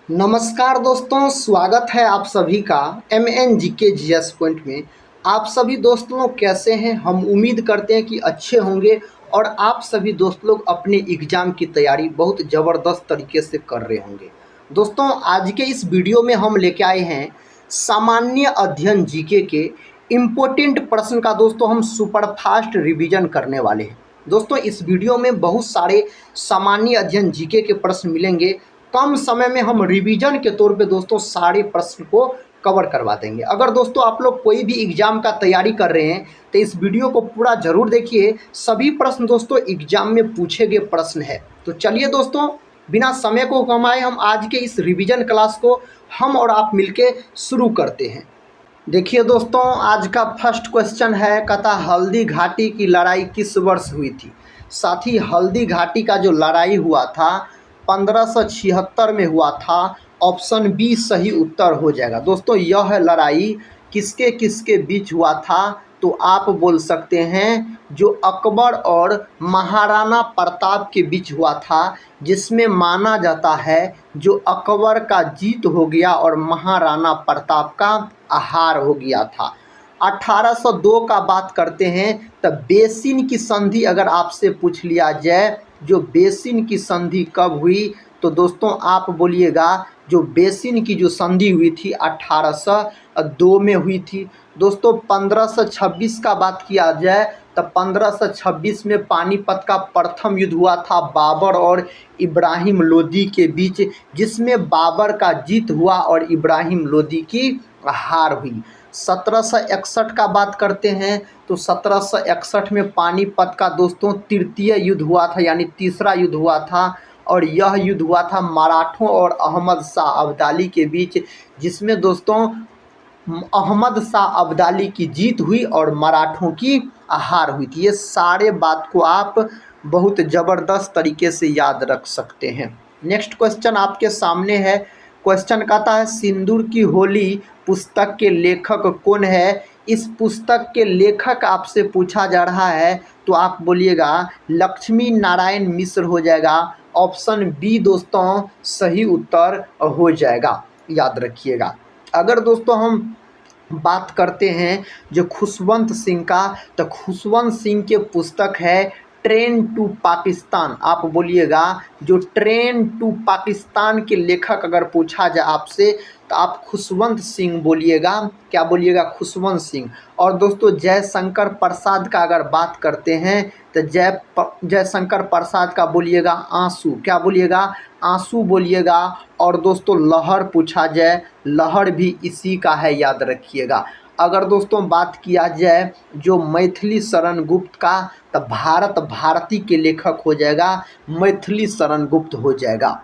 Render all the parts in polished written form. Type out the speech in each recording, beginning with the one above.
नमस्कार दोस्तों, स्वागत है आप सभी का MNGK GS पॉइंट में। आप सभी दोस्त लोग कैसे हैं? हम उम्मीद करते हैं कि अच्छे होंगे और आप सभी दोस्त लोग अपने एग्ज़ाम की तैयारी बहुत ज़बरदस्त तरीके से कर रहे होंगे। दोस्तों, आज के इस वीडियो में हम लेके आए हैं सामान्य अध्ययन जीके के इम्पोर्टेंट प्रश्न का दोस्तों हम सुपर फास्ट रिवीजन करने वाले हैं। दोस्तों, इस वीडियो में बहुत सारे सामान्य अध्ययन जीके के प्रश्न मिलेंगे। कम समय में हम रिवीजन के तौर पे दोस्तों सारे प्रश्न को कवर करवा देंगे। अगर दोस्तों आप लोग कोई भी एग्जाम का तैयारी कर रहे हैं तो इस वीडियो को पूरा जरूर देखिए। सभी प्रश्न दोस्तों एग्जाम में पूछे गए प्रश्न है। तो चलिए दोस्तों, बिना समय को गंवाए हम आज के इस रिवीजन क्लास को हम और आप मिलके शुरू करते हैं। देखिए दोस्तों, आज का फर्स्ट क्वेश्चन है, कहता हल्दी घाटी की लड़ाई किस वर्ष हुई थी। साथ ही हल्दी घाटी का जो लड़ाई हुआ था 1576 में हुआ था। ऑप्शन बी सही उत्तर हो जाएगा। दोस्तों, यह लड़ाई किसके किसके बीच हुआ था? तो आप बोल सकते हैं जो अकबर और महाराणा प्रताप के बीच हुआ था, जिसमें माना जाता है जो अकबर का जीत हो गया और महाराणा प्रताप का हार हो गया था। 1802 का बात करते हैं तब बेसिन की संधि अगर आपसे पूछ लिया जाए, जो बेसिन की संधि कब हुई, तो दोस्तों आप बोलिएगा जो बेसिन की जो संधि हुई थी 1802 में हुई थी। दोस्तों 1526 का बात किया जाए तब 1526 में पानीपत का प्रथम युद्ध हुआ था बाबर और इब्राहिम लोदी के बीच, जिसमें बाबर का जीत हुआ और इब्राहिम लोदी की हार हुई। 1761 का बात करते हैं तो 1761 में पानीपत का दोस्तों तृतीय युद्ध हुआ था, यानी तीसरा युद्ध हुआ था। और यह युद्ध हुआ था मराठों और अहमद शाह अब्दाली के बीच, जिसमें दोस्तों अहमद शाह अब्दाली की जीत हुई और मराठों की हार हुई थी। ये सारे बात को आप बहुत ज़बरदस्त तरीके से याद रख सकते हैं। नेक्स्ट क्वेश्चन आपके सामने है। क्वेश्चन कहता है सिंदूर की होली पुस्तक के लेखक कौन है। इस पुस्तक के लेखक आपसे पूछा जा रहा है तो आप बोलिएगा लक्ष्मी नारायण मिश्र हो जाएगा। ऑप्शन बी दोस्तों सही उत्तर हो जाएगा, याद रखिएगा। अगर दोस्तों हम बात करते हैं जो खुशवंत सिंह का, तो खुशवंत सिंह के पुस्तक है ट्रेन टू पाकिस्तान। आप बोलिएगा जो ट्रेन टू पाकिस्तान के लेखक अगर पूछा जाए आपसे तो आप खुशवंत सिंह बोलिएगा। क्या बोलिएगा? खुशवंत सिंह। और दोस्तों जयशंकर प्रसाद का अगर बात करते हैं तो जयशंकर प्रसाद का बोलिएगा आंसू। क्या बोलिएगा? आंसू बोलिएगा। और दोस्तों लहर पूछा जाए, लहर भी इसी का है, याद रखिएगा। अगर दोस्तों बात किया जाए जो मैथिली शरण गुप्त का, तो भारत भारती के लेखक हो जाएगा, मैथिली शरण गुप्त हो जाएगा।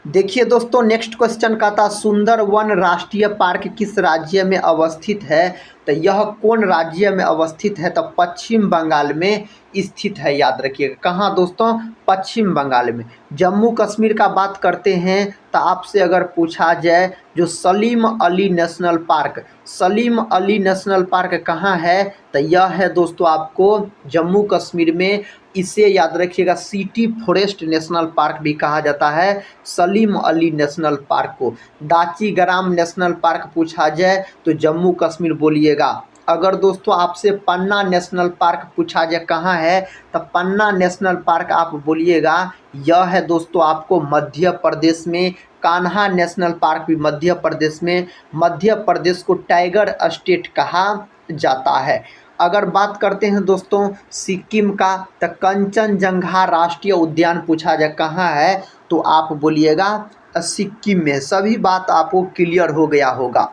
देखिए दोस्तों, नेक्स्ट क्वेश्चन का था सुंदरवन राष्ट्रीय पार्क किस राज्य में अवस्थित है। तो यह कौन राज्य में अवस्थित है? तो पश्चिम बंगाल में स्थित है, याद रखिएगा। कहाँ दोस्तों? पश्चिम बंगाल में। जम्मू कश्मीर का बात करते हैं तो आपसे अगर पूछा जाए जो Salim Ali national park, Salim Ali national park कहाँ है? तो यह है दोस्तों आपको जम्मू कश्मीर में। इसे याद रखिएगा सिटी फॉरेस्ट नेशनल पार्क भी कहा जाता है, सलीम अली नेशनल पार्क को। दाचीग्राम नेशनल पार्क पूछा जाए तो जम्मू कश्मीर बोलिएगा। अगर दोस्तों आपसे पन्ना नेशनल पार्क पूछा जाए कहाँ है, तो पन्ना नेशनल पार्क आप बोलिएगा यह है दोस्तों आपको मध्य प्रदेश में। कान्हा नेशनल पार्क भी मध्य प्रदेश में। मध्य प्रदेश को टाइगर स्टेट कहा जाता है। अगर बात करते हैं दोस्तों सिक्किम का, तो कंचनजंगा राष्ट्रीय उद्यान पूछा जाए कहाँ है, तो आप बोलिएगा सिक्किम में। सभी बात आपको क्लियर हो गया होगा।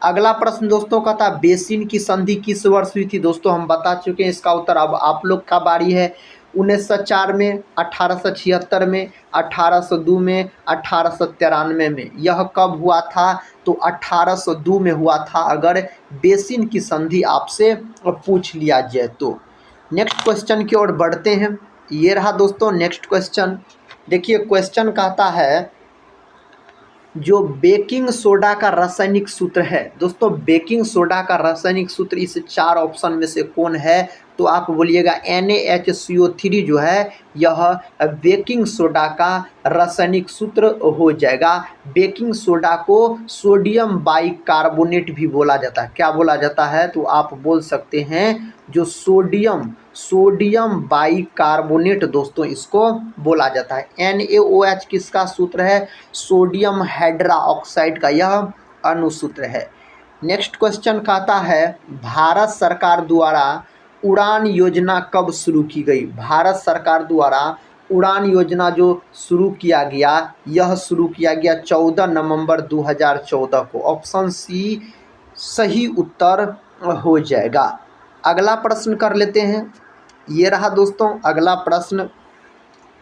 अगला प्रश्न दोस्तों का था बेसिन की संधि किस वर्ष हुई थी। दोस्तों हम बता चुके हैं इसका उत्तर, अब आप लोग का बारी है। 1904 में, 1876 में, 1802 में, 1893 में। यह कब हुआ था? तो 1802 में हुआ था, अगर बेसिन की संधि आपसे पूछ लिया जाए तो। नेक्स्ट क्वेश्चन की ओर बढ़ते हैं। ये रहा दोस्तों नेक्स्ट क्वेश्चन। देखिए क्वेश्चन कहता है जो बेकिंग सोडा का रासायनिक सूत्र है। दोस्तों बेकिंग सोडा का रासायनिक सूत्र इस चार ऑप्शन में से कौन है? तो आप बोलिएगा NaHCO3 जो है यह बेकिंग सोडा का रासायनिक सूत्र हो जाएगा। बेकिंग सोडा को सोडियम बाइकार्बोनेट भी बोला जाता है। क्या बोला जाता है? तो आप बोल सकते हैं जो सोडियम बाइकार्बोनेट दोस्तों इसको बोला जाता है। NaOH किसका सूत्र है? सोडियम हाइड्रोक्साइड का यह अनुसूत्र है। नेक्स्ट क्वेश्चन कहता है भारत सरकार द्वारा उड़ान योजना कब शुरू की गई? भारत सरकार द्वारा उड़ान योजना जो शुरू किया गया, यह शुरू किया गया 14 नवंबर 2014 को। ऑप्शन सी सही उत्तर हो जाएगा। अगला प्रश्न कर लेते हैं। ये रहा दोस्तों अगला प्रश्न।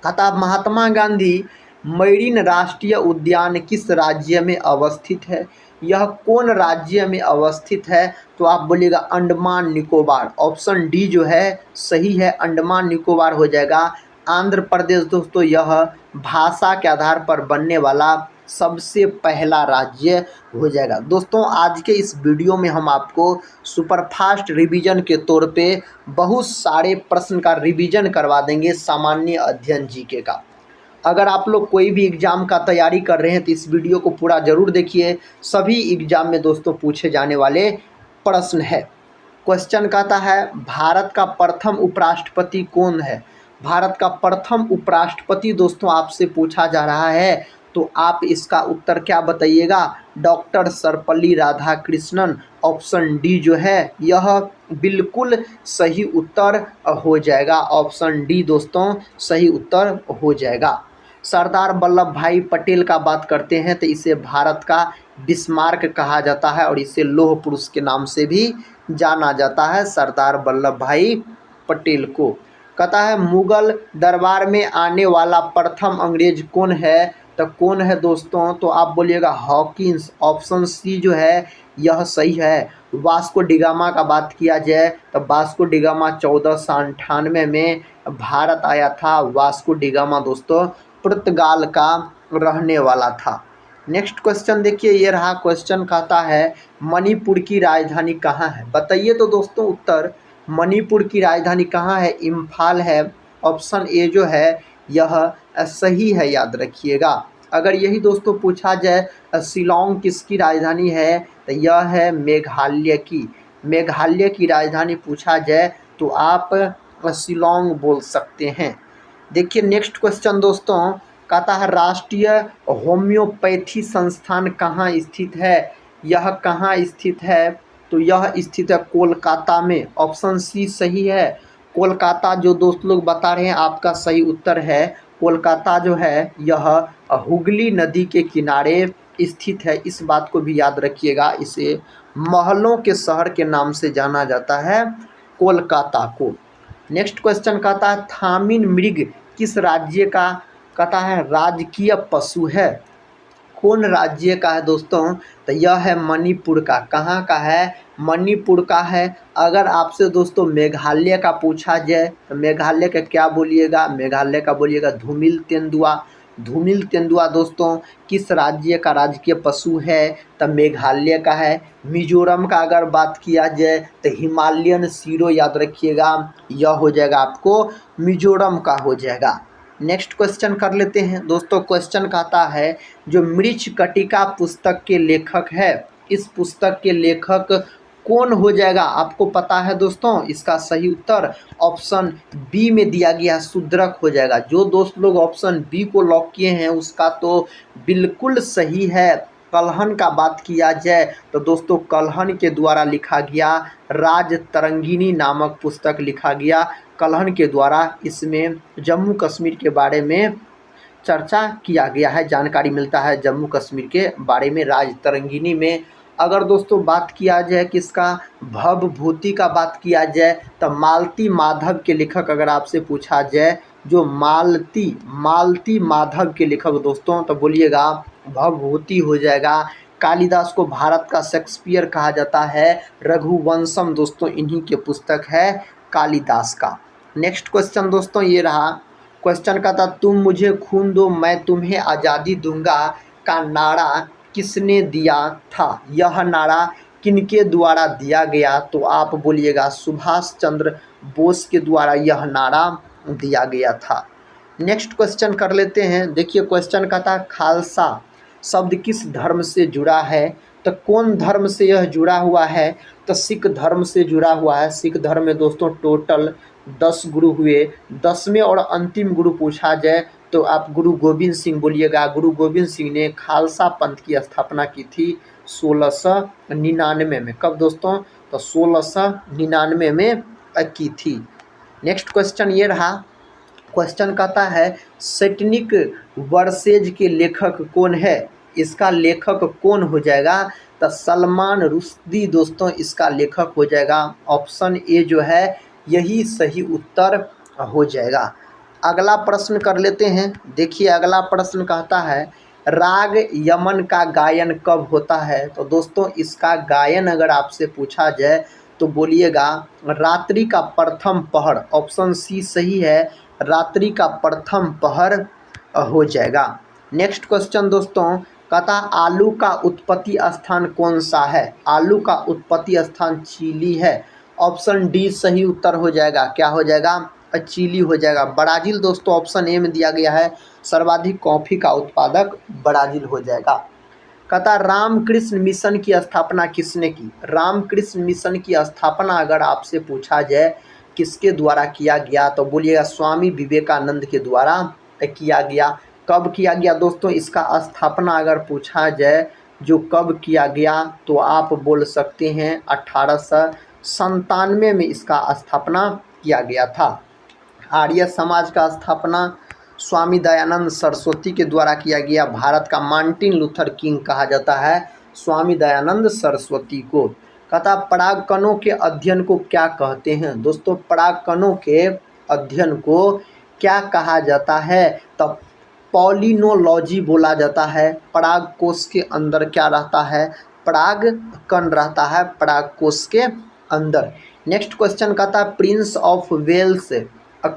कहता महात्मा गांधी मरीन राष्ट्रीय उद्यान किस राज्य में अवस्थित है? यह कौन राज्य में अवस्थित है? तो आप बोलिएगा अंडमान निकोबार। ऑप्शन डी जो है सही है, अंडमान निकोबार हो जाएगा। आंध्र प्रदेश दोस्तों यह भाषा के आधार पर बनने वाला सबसे पहला राज्य हो जाएगा। दोस्तों आज के इस वीडियो में हम आपको सुपरफास्ट रिवीजन के तौर पे बहुत सारे प्रश्न का रिवीजन करवा देंगे, सामान्य अध्ययन जीके का। अगर आप लोग कोई भी एग्ज़ाम का तैयारी कर रहे हैं तो इस वीडियो को पूरा ज़रूर देखिए। सभी एग्ज़ाम में दोस्तों पूछे जाने वाले प्रश्न है। क्वेश्चन कहता है भारत का प्रथम उपराष्ट्रपति कौन है? भारत का प्रथम उपराष्ट्रपति दोस्तों आपसे पूछा जा रहा है, तो आप इसका उत्तर क्या बताइएगा? Doctor Sarvepalli Radhakrishnan. Option D जो है यह बिल्कुल सही उत्तर हो जाएगा। ऑप्शन डी दोस्तों सही उत्तर हो जाएगा। सरदार वल्लभ भाई पटेल का बात करते हैं तो इसे भारत का बिस्मार्क कहा जाता है और इसे लौह पुरुष के नाम से भी जाना जाता है, सरदार वल्लभ भाई पटेल को। कहता है मुगल दरबार में आने वाला प्रथम अंग्रेज कौन है? तो कौन है दोस्तों? तो आप बोलिएगा हॉकिंस। ऑप्शन सी जो है यह सही है। वास्को डिगामा का बात किया जाए तो वास्को डिगामा 1498 में भारत आया था। वास्को डिगामा दोस्तों पुर्तगाल का रहने वाला था। नेक्स्ट क्वेश्चन देखिए, ये रहा क्वेश्चन। कहता है मणिपुर की राजधानी कहाँ है? बताइए तो दोस्तों उत्तर। मणिपुर की राजधानी कहाँ है? इम्फाल है। ऑप्शन ए जो है यह सही है, याद रखिएगा। अगर यही दोस्तों पूछा जाए शिलोंग किसकी राजधानी है, तो यह है मेघालय की। मेघालय की राजधानी पूछा जाए तो आप शिलोंग बोल सकते हैं। देखिए नेक्स्ट क्वेश्चन दोस्तों। कहता है राष्ट्रीय होम्योपैथी संस्थान कहाँ स्थित है? यह कहाँ स्थित है? तो यह स्थित है कोलकाता में। ऑप्शन सी सही है। कोलकाता जो दोस्त लोग बता रहे हैं आपका सही उत्तर है। कोलकाता जो है यह हुगली नदी के किनारे स्थित है। इस बात को भी याद रखिएगा, इसे महलों के शहर के नाम से जाना जाता है कोलकाता को। नेक्स्ट क्वेश्चन कहता है थामिन मृग किस राज्य का कहता है राजकीय पशु है? कौन राज्य का है दोस्तों? तो यह है मणिपुर का। कहाँ का है? मणिपुर का है। अगर आपसे दोस्तों मेघालय का पूछा जाए तो मेघालय का क्या बोलिएगा? मेघालय का बोलिएगा धूमिल तेंदुआ। धूमिल तेंदुआ दोस्तों किस राज्य का राजकीय पशु है? तो मेघालय का है। मिजोरम का अगर बात किया जाए तो हिमालयन सीरो, याद रखिएगा, यह हो जाएगा आपको मिजोरम का हो जाएगा। नेक्स्ट क्वेश्चन कर लेते हैं दोस्तों। क्वेश्चन कहता है जो मृच्छकटिका पुस्तक के लेखक है, इस पुस्तक के लेखक कौन हो जाएगा? आपको पता है दोस्तों? इसका सही उत्तर ऑप्शन बी में दिया गया है, शूद्रक हो जाएगा। जो दोस्त लोग ऑप्शन बी को लॉक किए हैं उसका तो बिल्कुल सही है। कल्हन का बात किया जाए तो दोस्तों कल्हन के द्वारा लिखा गया राज तरंगिनी नामक पुस्तक लिखा गया कल्हन के द्वारा। इसमें जम्मू कश्मीर के बारे में चर्चा किया गया है, जानकारी मिलता है जम्मू कश्मीर के बारे में राज तरंगिनी में। अगर दोस्तों बात किया जाए किसका, भवभूति का बात किया जाए तो मालती माधव के लेखक अगर आपसे पूछा जाए, जो मालती माधव के लेखक दोस्तों, तो बोलिएगा भवभूति हो जाएगा। कालिदास को भारत का शेक्सपियर कहा जाता है। रघुवंशम दोस्तों इन्हीं के पुस्तक है कालिदास का। नेक्स्ट क्वेश्चन दोस्तों ये रहा क्वेश्चन का था तुम मुझे खून दो मैं तुम्हें आज़ादी दूंगा का नारा किसने दिया था? यह नारा किनके द्वारा दिया गया? तो आप बोलिएगा सुभाष चंद्र बोस के द्वारा यह नारा दिया गया था। नेक्स्ट क्वेश्चन कर लेते हैं। देखिए क्वेश्चन का था खालसा शब्द किस धर्म से जुड़ा है, तो कौन धर्म से यह जुड़ा हुआ है, तो सिख धर्म से जुड़ा हुआ है। सिख धर्म में दोस्तों टोटल 10 गुरु हुए। 10वें और अंतिम गुरु पूछा जाए तो आप गुरु गोविंद सिंह बोलिएगा। गुरु गोविंद सिंह ने खालसा पंथ की स्थापना की थी 1699 में। कब दोस्तों, तो 1699 में की थी। नेक्स्ट क्वेश्चन ये रहा। क्वेश्चन कहता है सैटनिक वर्सेज के लेखक कौन है, इसका लेखक कौन हो जाएगा, तो सलमान रुश्दी दोस्तों इसका लेखक हो जाएगा। ऑप्शन ए जो है यही सही उत्तर हो जाएगा। अगला प्रश्न कर लेते हैं। देखिए अगला प्रश्न कहता है राग यमन का गायन कब होता है, तो दोस्तों इसका गायन अगर आपसे पूछा जाए तो बोलिएगा रात्रि का प्रथम पहर। ऑप्शन सी सही है, रात्रि का प्रथम पहर हो जाएगा। नेक्स्ट क्वेश्चन दोस्तों कहता आलू का उत्पत्ति स्थान कौन सा है, आलू का उत्पत्ति स्थान चिली है। ऑप्शन डी सही उत्तर हो जाएगा। क्या हो जाएगा, चिली हो जाएगा। ब्राज़ील दोस्तों ऑप्शन ए में दिया गया है, सर्वाधिक कॉफ़ी का उत्पादक ब्राज़ील हो जाएगा। कहता रामकृष्ण मिशन की स्थापना किसने की, रामकृष्ण मिशन की स्थापना अगर आपसे पूछा जाए किसके द्वारा किया गया, तो बोलिएगा स्वामी विवेकानंद के द्वारा किया गया। कब किया गया दोस्तों, इसका स्थापना अगर पूछा जाए जो कब किया गया तो आप बोल सकते हैं 1897 में इसका स्थापना किया गया था। आर्य समाज का स्थापना स्वामी दयानंद सरस्वती के द्वारा किया गया। भारत का मार्टिन लूथर किंग कहा जाता है स्वामी दयानंद सरस्वती को। कहता परागकणों के अध्ययन को क्या कहते हैं, दोस्तों परागकणों के अध्ययन को क्या कहा जाता है, तब पॉलिनोलॉजी बोला जाता है। पराग कोश के अंदर क्या रहता है, पराग कण रहता है पराग कोश के अंदर। नेक्स्ट क्वेश्चन कहता है प्रिंस ऑफ वेल्स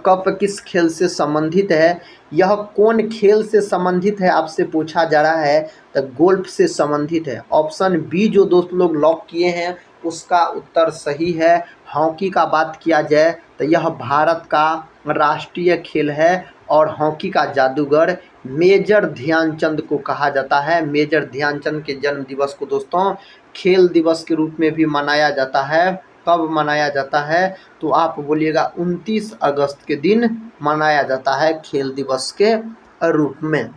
कप किस खेल से संबंधित है, यह कौन खेल से संबंधित है आपसे पूछा जा रहा है, तो गोल्फ से संबंधित है। ऑप्शन बी जो दोस्त लोग लॉक किए हैं उसका उत्तर सही है। हॉकी का बात किया जाए तो यह भारत का राष्ट्रीय खेल है और हॉकी का जादूगर मेजर ध्यानचंद को कहा जाता है। मेजर ध्यानचंद के जन्म दिवस को दोस्तों खेल दिवस के रूप में भी मनाया जाता है। कब मनाया जाता है, तो आप बोलिएगा 29 अगस्त के दिन मनाया जाता है खेल दिवस के रूप में।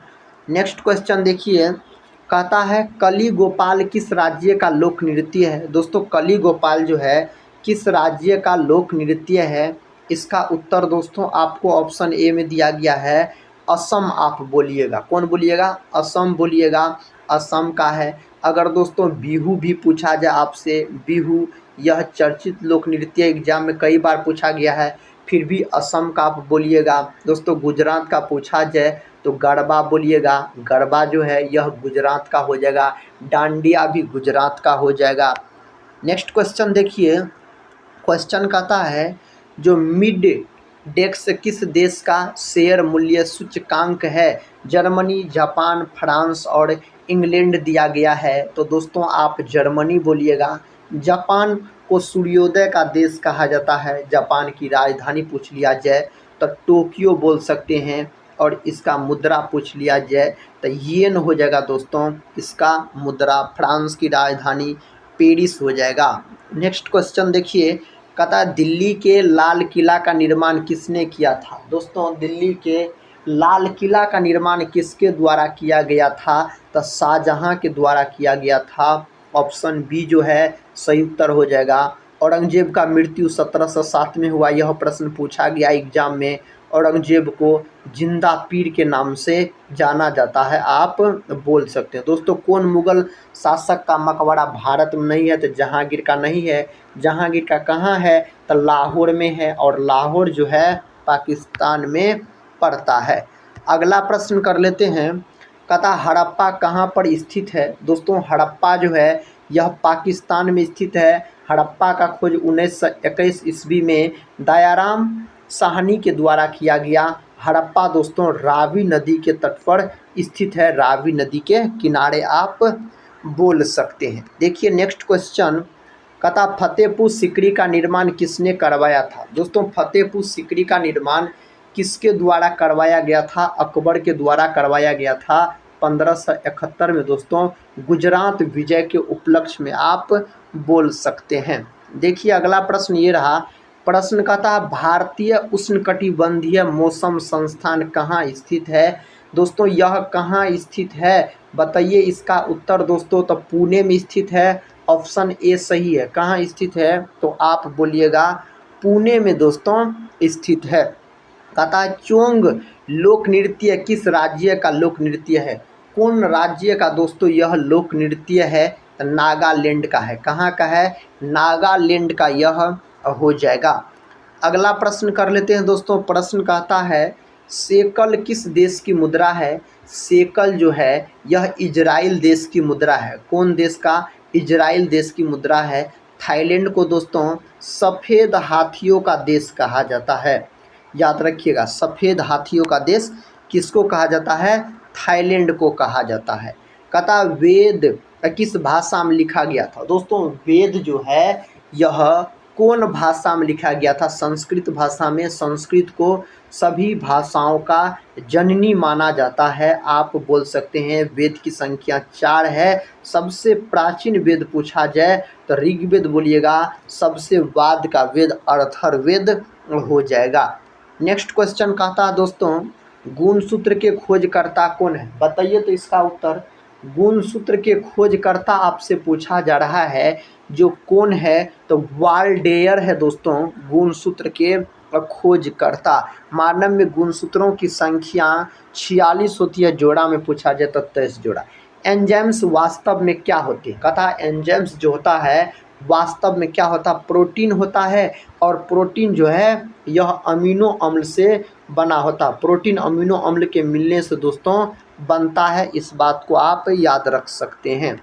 नेक्स्ट क्वेश्चन देखिए कहता है कली गोपाल किस राज्य का लोक नृत्य है, दोस्तों कली गोपाल जो है किस राज्य का लोक नृत्य है, इसका उत्तर दोस्तों आपको ऑप्शन ए में दिया गया है असम। आप बोलिएगा कौन बोलिएगा, असम बोलिएगा, असम का है। अगर दोस्तों बिहू भी पूछा जाए आपसे, बिहू यह चर्चित लोक नृत्य एग्जाम में कई बार पूछा गया है, फिर भी असम का आप बोलिएगा। दोस्तों गुजरात का पूछा जाए तो गरबा बोलिएगा, गरबा जो है यह गुजरात का हो जाएगा। डांडिया भी गुजरात का हो जाएगा। नेक्स्ट क्वेश्चन देखिए, क्वेश्चन कहता है जो मिड डेक्स किस देश का शेयर मूल्य सूचकांक है, जर्मनी, जापान, फ्रांस और इंग्लैंड दिया गया है, तो दोस्तों आप जर्मनी बोलिएगा। जापान को सूर्योदय का देश कहा जाता है। जापान की राजधानी पूछ लिया जाए तो टोक्यो बोल सकते हैं, और इसका मुद्रा पूछ लिया जाए तो येन हो जाएगा दोस्तों इसका मुद्रा। फ्रांस की राजधानी पेरिस हो जाएगा। नेक्स्ट क्वेश्चन देखिए कहता है दिल्ली के लाल किला का निर्माण किसने किया था, दोस्तों दिल्ली के लाल किला का निर्माण किसके द्वारा किया गया था, तो शाहजहां के द्वारा किया गया था। ऑप्शन बी जो है सही उत्तर हो जाएगा। औरंगजेब का मृत्यु 1707 में हुआ, यह प्रश्न पूछा गया एग्जाम में। औरंगजेब को जिंदा पीर के नाम से जाना जाता है, आप बोल सकते हैं। दोस्तों कौन मुगल शासक का मकबरा भारत में नहीं है, तो जहांगीर का नहीं है। जहांगीर का कहाँ है, तो लाहौर में है, और लाहौर जो है पाकिस्तान में पड़ता है। अगला प्रश्न कर लेते हैं। कहता हड़प्पा कहाँ पर स्थित है, दोस्तों हड़प्पा जो है यह पाकिस्तान में स्थित है। हड़प्पा का खोज 1921 ईस्वी में दयाराम साहनी के द्वारा किया गया। हड़प्पा दोस्तों रावी नदी के तट पर स्थित है, रावी नदी के किनारे आप बोल सकते हैं। देखिए नेक्स्ट क्वेश्चन कहता फतेहपुर सीकरी का निर्माण किसने करवाया था? दोस्तों फतेहपुर सीकरी का निर्माण किसके द्वारा करवाया गया था? अकबर के द्वारा करवाया गया था 1571 में दोस्तों, गुजरात विजय के उपलक्ष्य में आप बोल सकते हैं। देखिए अगला प्रश्न ये रहा, प्रश्न कहता भारतीय उष्णकटिबंधीय मौसम संस्थान कहाँ स्थित है? दोस्तों यह कहाँ स्थित है बताइए इसका उत्तर दोस्तों। तो पुणे में स्थित है, ऑप्शन ए सही है। कहाँ स्थित है? तो आप बोलिएगा पुणे में दोस्तों स्थित है। कहता चोंग लोक नृत्य किस राज्य का लोक नृत्य है? कौन राज्य का दोस्तों यह लोक नृत्य है? नागालैंड का है। कहाँ का है? नागालैंड का यह हो जाएगा। अगला प्रश्न कर लेते हैं दोस्तों। प्रश्न कहता है शेकल किस देश की मुद्रा है? शेकल जो है यह इजराइल देश की मुद्रा है। कौन देश का? इजराइल देश की मुद्रा है। थाईलैंड को दोस्तों सफ़ेद हाथियों का देश कहा जाता है। याद रखिएगा, सफ़ेद हाथियों का देश किसको कहा जाता है? थाईलैंड को कहा जाता है। कहता वेद किस भाषा में लिखा गया था? दोस्तों वेद जो है यह कौन भाषा में लिखा गया था? संस्कृत भाषा में। संस्कृत को सभी भाषाओं का जननी माना जाता है। आप बोल सकते हैं वेद की संख्या 4 है। सबसे प्राचीन वेद पूछा जाए तो ऋग्वेद बोलिएगा, सबसे बाद का वेद अथर्ववेद हो जाएगा। नेक्स्ट क्वेश्चन कहता है दोस्तों गुणसूत्र के खोजकर्ता कौन है? बताइए तो इसका उत्तर। गुणसूत्र के खोजकर्ता आपसे पूछा जा रहा है, जो कौन है? तो वाल्डेयर है दोस्तों गुणसूत्र के खोजकर्ता। मानव में गुणसूत्रों की संख्या 46 होती है, जोड़ा में पूछा जाए तो 23 जोड़ा। एंजाइम्स वास्तव में क्या होती है? कहता एंजाइम्स जो होता है वास्तव में क्या होता? प्रोटीन होता है। और प्रोटीन जो है यह अमीनो अम्ल से बना होता। प्रोटीन अमीनो अम्ल के मिलने से दोस्तों बनता है। इस बात को आप याद रख सकते हैं।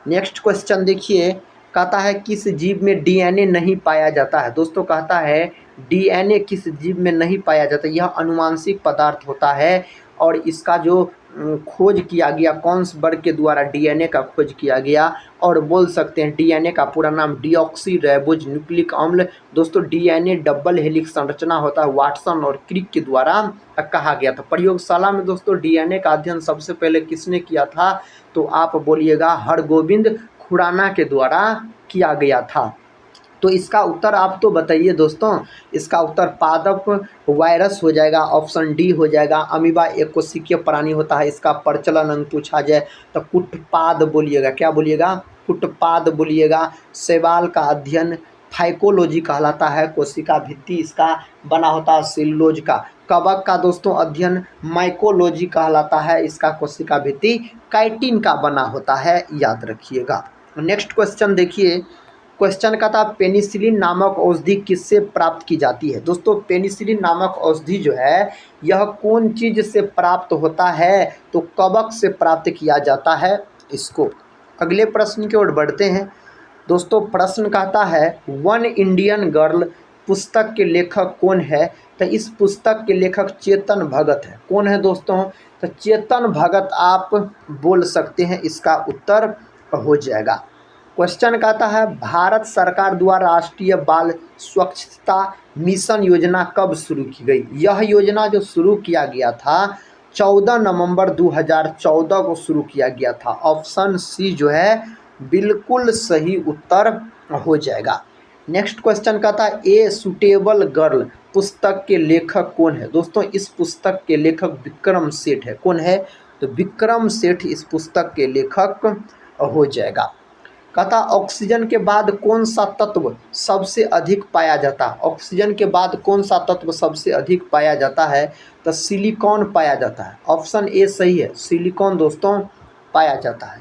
नेक्स्ट क्वेश्चन देखिए, कहता है किस जीव में डीएनए नहीं पाया जाता है? दोस्तों कहता है डीएनए किस जीव में नहीं पाया जाता? यह अनुवांशिक पदार्थ होता है और इसका जो खोज किया गया कौन से वर्ग के द्वारा डीएनए का खोज किया गया? और बोल सकते हैं डीएनए का पूरा नाम डीऑक्सी राइबोज न्यूक्लिक अम्ल। दोस्तों डीएनए डबल हेलिक्स संरचना होता है, वाटसन और क्रिक के द्वारा कहा गया था। प्रयोगशाला में दोस्तों डीएनए का अध्ययन सबसे पहले किसने किया था? तो आप बोलिएगा हरगोविंद खुराना के द्वारा किया गया था। तो इसका उत्तर आप तो बताइए दोस्तों। इसका उत्तर पादप वायरस हो जाएगा, ऑप्शन डी हो जाएगा। अमीबा एक कोशिकीय प्राणी होता है, इसका प्रचलन अंग पूछा जाए तो कुटपाद बोलिएगा। क्या बोलिएगा? कुटपाद बोलिएगा। शैवाल का अध्ययन फाइकोलॉजी कहलाता है, कोशिका भित्ति इसका बना होता है सेलुलोज का। कवक का दोस्तों अध्ययन माइकोलॉजी कहलाता है, इसका कोशिका भित्ति काइटिन का बना होता है, याद रखिएगा। नेक्स्ट क्वेश्चन देखिए, क्वेश्चन का था पेनिसिलिन नामक औषधि किससे प्राप्त की जाती है? दोस्तों पेनिसिलिन नामक औषधि जो है यह कौन चीज़ से प्राप्त होता है? तो कवक से प्राप्त किया जाता है इसको। अगले प्रश्न की ओर बढ़ते हैं दोस्तों। प्रश्न कहता है वन इंडियन गर्ल पुस्तक के लेखक कौन है? तो इस पुस्तक के लेखक चेतन भगत है। कौन है दोस्तों? तो चेतन भगत आप बोल सकते हैं, इसका उत्तर हो जाएगा। क्वेश्चन कहता है भारत सरकार द्वारा राष्ट्रीय बाल स्वच्छता मिशन योजना कब शुरू की गई? यह योजना जो शुरू किया गया था 14 नवंबर 2014 को शुरू किया गया था। ऑप्शन सी जो है बिल्कुल सही उत्तर हो जाएगा। नेक्स्ट क्वेश्चन कहता है ए सुटेबल गर्ल पुस्तक के लेखक कौन है? दोस्तों इस पुस्तक के लेखक विक्रम सेठ है। कौन है? तो विक्रम सेठ इस पुस्तक के लेखक हो जाएगा। कहता ऑक्सीजन के बाद कौन सा तत्व सबसे अधिक पाया जाता है? ऑक्सीजन के बाद कौन सा तत्व सबसे अधिक पाया जाता है? तो सिलिकॉन पाया जाता है। ऑप्शन ए सही है, सिलिकॉन दोस्तों पाया जाता है।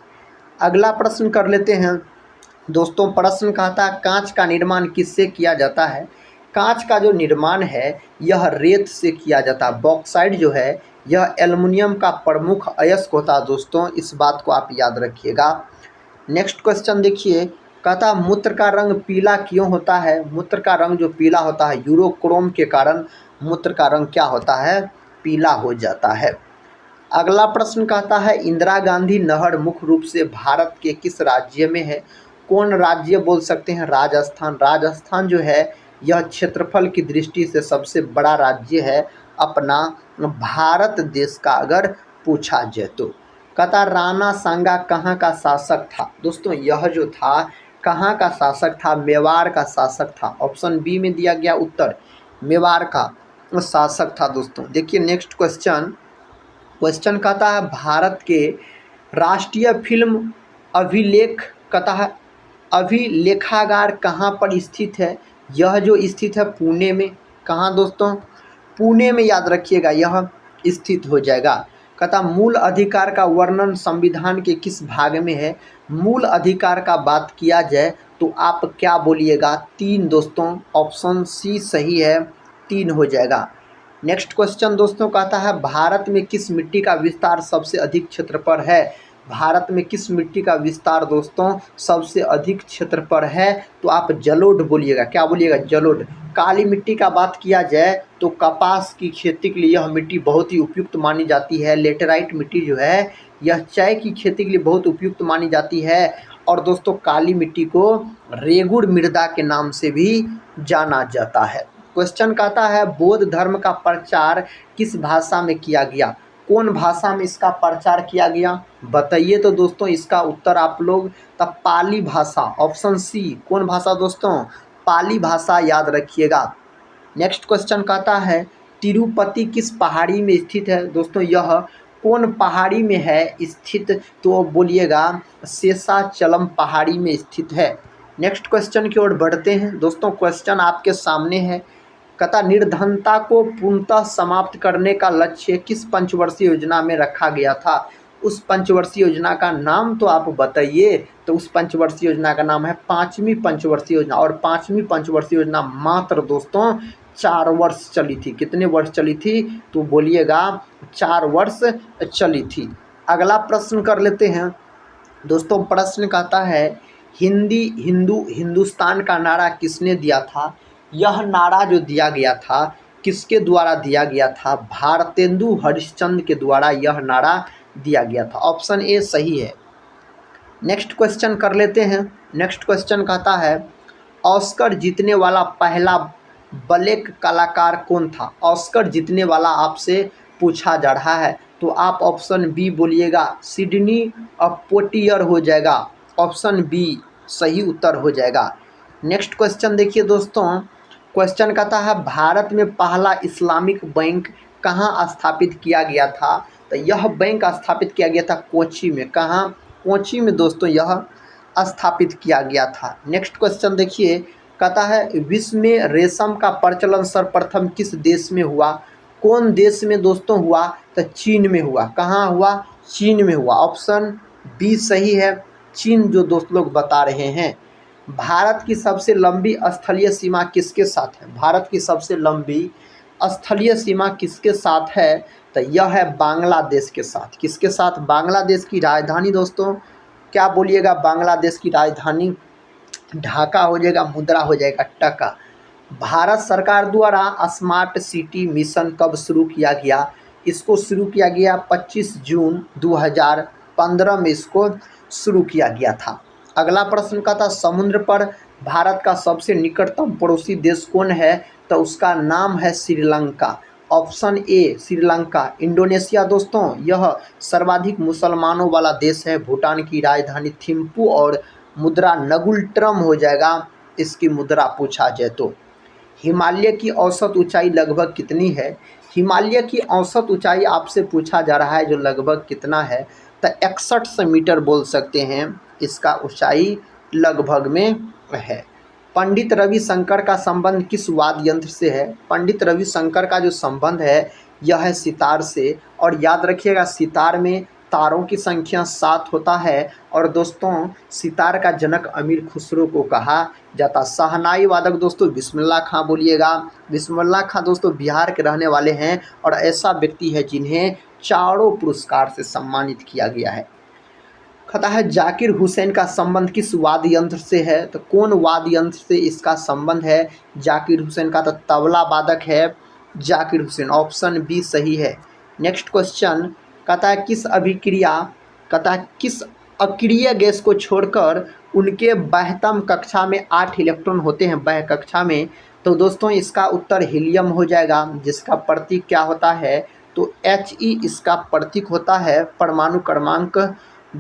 अगला प्रश्न कर लेते हैं दोस्तों। प्रश्न कहता है कांच का निर्माण किससे किया जाता है? कांच का जो निर्माण है यह रेत से किया जाता है। बॉक्साइट जो है यह एल्युमिनियम का प्रमुख अयस्क होता है दोस्तों, इस बात को आप याद रखिएगा। नेक्स्ट क्वेश्चन देखिए, कहता मूत्र का रंग पीला क्यों होता है? मूत्र का रंग जो पीला होता है यूरोक्रोम के कारण मूत्र का रंग क्या होता है? पीला हो जाता है। अगला प्रश्न कहता है इंदिरा गांधी नहर मुख्य रूप से भारत के किस राज्य में है? कौन राज्य बोल सकते हैं? राजस्थान। राजस्थान जो है यह क्षेत्रफल की दृष्टि से सबसे बड़ा राज्य है अपना भारत देश का अगर पूछा जाए तो। कहता राणा सांगा कहाँ का शासक था? दोस्तों यह जो था कहाँ का शासक था? मेवाड़ का शासक था। ऑप्शन बी में दिया गया उत्तर मेवाड़ का शासक था। दोस्तों देखिए नेक्स्ट क्वेश्चन कहता है भारत के राष्ट्रीय फिल्म अभिलेख कहता है अभिलेखागार कहाँ पर स्थित है? यह जो स्थित है पुणे में। कहाँ दोस्तों? पुणे में, याद रखिएगा यह स्थित हो जाएगा। कहता मूल अधिकार का वर्णन संविधान के किस भाग में है? मूल अधिकार का बात किया जाए तो आप क्या बोलिएगा? 3 दोस्तों, ऑप्शन सी सही है, 3 हो जाएगा। नेक्स्ट क्वेश्चन दोस्तों कहता है भारत में किस मिट्टी का विस्तार सबसे अधिक क्षेत्र पर है? भारत में किस मिट्टी का विस्तार दोस्तों सबसे अधिक क्षेत्र पर है? तो आप जलोढ़ बोलिएगा। क्या बोलिएगा? जलोढ़। काली मिट्टी का बात किया जाए तो कपास की खेती के लिए यह मिट्टी बहुत ही उपयुक्त मानी जाती है। लेटेराइट मिट्टी जो है यह चाय की खेती के लिए बहुत उपयुक्त मानी जाती है। और दोस्तों काली मिट्टी को रेगुड़ मृदा के नाम से भी जाना जाता है। क्वेश्चन कहता है बौद्ध धर्म का प्रचार किस भाषा में किया गया? कौन भाषा में इसका प्रचार किया गया? बताइए तो दोस्तों इसका उत्तर आप लोग। तब पाली भाषा, ऑप्शन सी। कौन भाषा दोस्तों? पाली भाषा, याद रखिएगा। नेक्स्ट क्वेश्चन कहता है तिरुपति किस पहाड़ी में स्थित है? दोस्तों यह कौन पहाड़ी में है स्थित? तो बोलिएगा शेषाचलम पहाड़ी में स्थित है। नेक्स्ट क्वेश्चन की ओर बढ़ते हैं दोस्तों। क्वेश्चन आपके सामने है। कहता निर्धनता को पूर्णतः समाप्त करने का लक्ष्य किस पंचवर्षीय योजना में रखा गया था? उस पंचवर्षीय योजना का नाम तो आप बताइए। तो उस पंचवर्षीय योजना का नाम है 5वीं पंचवर्षीय योजना। और 5वीं पंचवर्षीय योजना मात्र दोस्तों 4 वर्ष चली थी। कितने वर्ष चली थी? तो बोलिएगा 4 वर्ष चली थी। अगला प्रश्न कर लेते हैं दोस्तों। प्रश्न कहता है हिंदुस्तान का नारा किसने दिया था? यह नारा जो दिया गया था किसके द्वारा दिया गया था? भारतेंदु हरिश्चंद्र के द्वारा यह नारा दिया गया था। ऑप्शन ए सही है। नेक्स्ट क्वेश्चन कर लेते हैं। नेक्स्ट क्वेश्चन कहता है ऑस्कर जीतने वाला पहला ब्लैक कलाकार कौन था? ऑस्कर जीतने वाला आपसे पूछा जा रहा है। तो आप ऑप्शन बी बोलिएगा सिडनी पोटियर हो जाएगा। ऑप्शन बी सही उत्तर हो जाएगा। नेक्स्ट क्वेश्चन देखिए दोस्तों। क्वेश्चन कहता है भारत में पहला इस्लामिक बैंक कहाँ स्थापित किया गया था? तो यह बैंक स्थापित किया गया था कोची में। कहाँ? कोची में दोस्तों यह स्थापित किया गया था। नेक्स्ट क्वेश्चन देखिए। कहता है विश्व में रेशम का प्रचलन सर्वप्रथम किस देश में हुआ? कौन देश में दोस्तों हुआ? तो चीन में हुआ। कहाँ हुआ? चीन में हुआ। ऑप्शन बी सही है, चीन जो दोस्त लोग बता रहे हैं। भारत की सबसे लंबी स्थलीय सीमा किसके साथ है? भारत की सबसे लंबी स्थलीय सीमा किसके साथ है? तो यह है बांग्लादेश के साथ। किसके साथ? बांग्लादेश की राजधानी दोस्तों क्या बोलिएगा? बांग्लादेश की राजधानी ढाका हो जाएगा, मुद्रा हो जाएगा टका। भारत सरकार द्वारा स्मार्ट सिटी मिशन कब शुरू किया गया? इसको शुरू किया गया 25 जून 2015 में इसको शुरू किया गया था। अगला प्रश्न का था समुद्र पर भारत का सबसे निकटतम पड़ोसी देश कौन है? तो उसका नाम है Sri Lanka. Option A Sri Lanka. Indonesia दोस्तों यह सर्वाधिक मुसलमानों वाला देश है। भूटान की राजधानी थिम्पू और मुद्रा नगुल्ट्रम हो जाएगा इसकी मुद्रा पूछा जाए तो। हिमालय की औसत ऊंचाई लगभग कितनी है? हिमालय की औसत ऊंचाई आपसे पूछा जा रहा है जो लगभग कितना है? तो 61 मीटर बोल सकते हैं इसका ऊंचाई लगभग में है। पंडित रविशंकर का संबंध किस वाद्य यंत्र से है? पंडित रविशंकर का जो संबंध है यह है सितार से। और याद रखिएगा सितार में तारों की संख्या 7 होता है। और दोस्तों सितार का जनक अमीर खुसरो को कहा जाता। शहनाई वादक दोस्तों बिस्मिल्लाह खां बोलिएगा। बिस्मिल्लाह खां दोस्तों बिहार के रहने वाले हैं और ऐसा व्यक्ति है जिन्हें चारों पुरस्कार से सम्मानित किया गया है। कहता है जाकिर हुसैन का संबंध किस वाद्य यंत्र से है? तो कौन वाद्य यंत्र से इसका संबंध है? जाकिर हुसैन का तो तबला वादक है जाकिर हुसैन। ऑप्शन बी सही है। नेक्स्ट क्वेश्चन कहता है किस अक्रिय गैस को छोड़कर उनके बाह्यतम कक्षा में 8 इलेक्ट्रॉन होते हैं बाह्य कक्षा में। तो दोस्तों इसका उत्तर हीलियम हो जाएगा, जिसका प्रतीक क्या होता है, तो He इसका प्रतीक होता है। परमाणु क्रमांक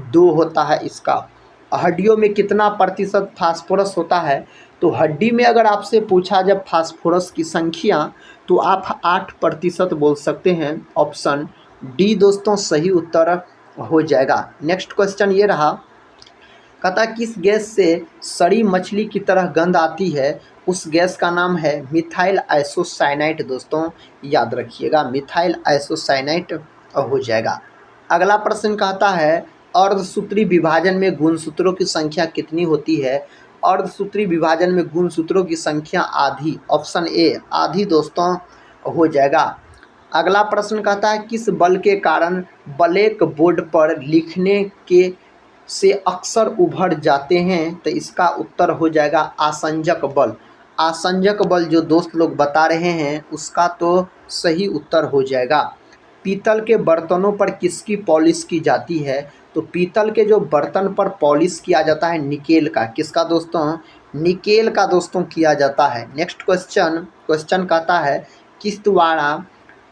2 होता है इसका। हड्डियों में कितना प्रतिशत फास्फोरस होता है, तो हड्डी में अगर आपसे पूछा जब फास्फोरस की संख्या, तो आप 8% बोल सकते हैं। ऑप्शन डी दोस्तों सही उत्तर हो जाएगा। नेक्स्ट क्वेश्चन ये रहा, कहता किस गैस से सड़ी मछली की तरह गंध आती है, उस गैस का नाम है मिथाइल आइसोसाइनाइट। दोस्तों याद रखिएगा, मिथाइल आइसोसाइनाइट हो जाएगा। अगला प्रश्न कहता है अर्धसूत्री विभाजन में गुणसूत्रों की संख्या कितनी होती है। अर्धसूत्री विभाजन में गुणसूत्रों की संख्या आधी। ऑप्शन ए आधी दोस्तों हो जाएगा। अगला प्रश्न कहता है किस बल के कारण ब्लैक बोर्ड पर लिखने के से अक्सर उभर जाते हैं, तो इसका उत्तर हो जाएगा आसंजक बल। आसंजक बल जो दोस्त लोग बता रहे हैं उसका तो सही उत्तर हो जाएगा। पीतल के बर्तनों पर किसकी पॉलिश की जाती है, तो पीतल के जो बर्तन पर पॉलिश किया जाता है निकेल का। किसका दोस्तों, निकेल का दोस्तों किया जाता है। नेक्स्ट क्वेश्चन कहता है किश्तवाड़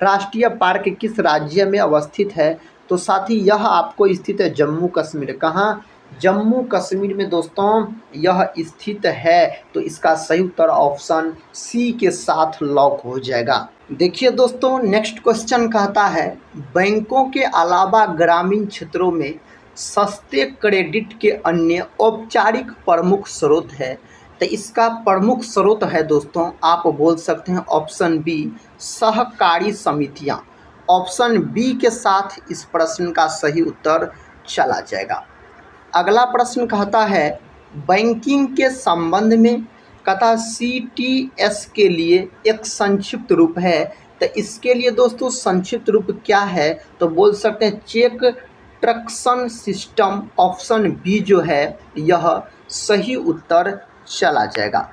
राष्ट्रीय पार्क किस राज्य में अवस्थित है, तो साथी यह आपको स्थित है जम्मू कश्मीर। कहाँ, जम्मू कश्मीर में दोस्तों यह स्थित है। तो इसका सही उत्तर ऑप्शन सी के साथ लॉक हो जाएगा। देखिए दोस्तों नेक्स्ट क्वेश्चन कहता है बैंकों के अलावा ग्रामीण क्षेत्रों में सस्ते क्रेडिट के अन्य औपचारिक प्रमुख स्रोत है, तो इसका प्रमुख स्रोत है दोस्तों आप बोल सकते हैं ऑप्शन बी सहकारी समितियां। ऑप्शन बी के साथ इस प्रश्न का सही उत्तर चला जाएगा। अगला प्रश्न कहता है बैंकिंग के संबंध में कहता CTS के लिए एक संक्षिप्त रूप है, तो इसके लिए दोस्तों संक्षिप्त रूप क्या है, तो बोल सकते हैं check traction system. Option B जो है यह सही उत्तर चला जाएगा।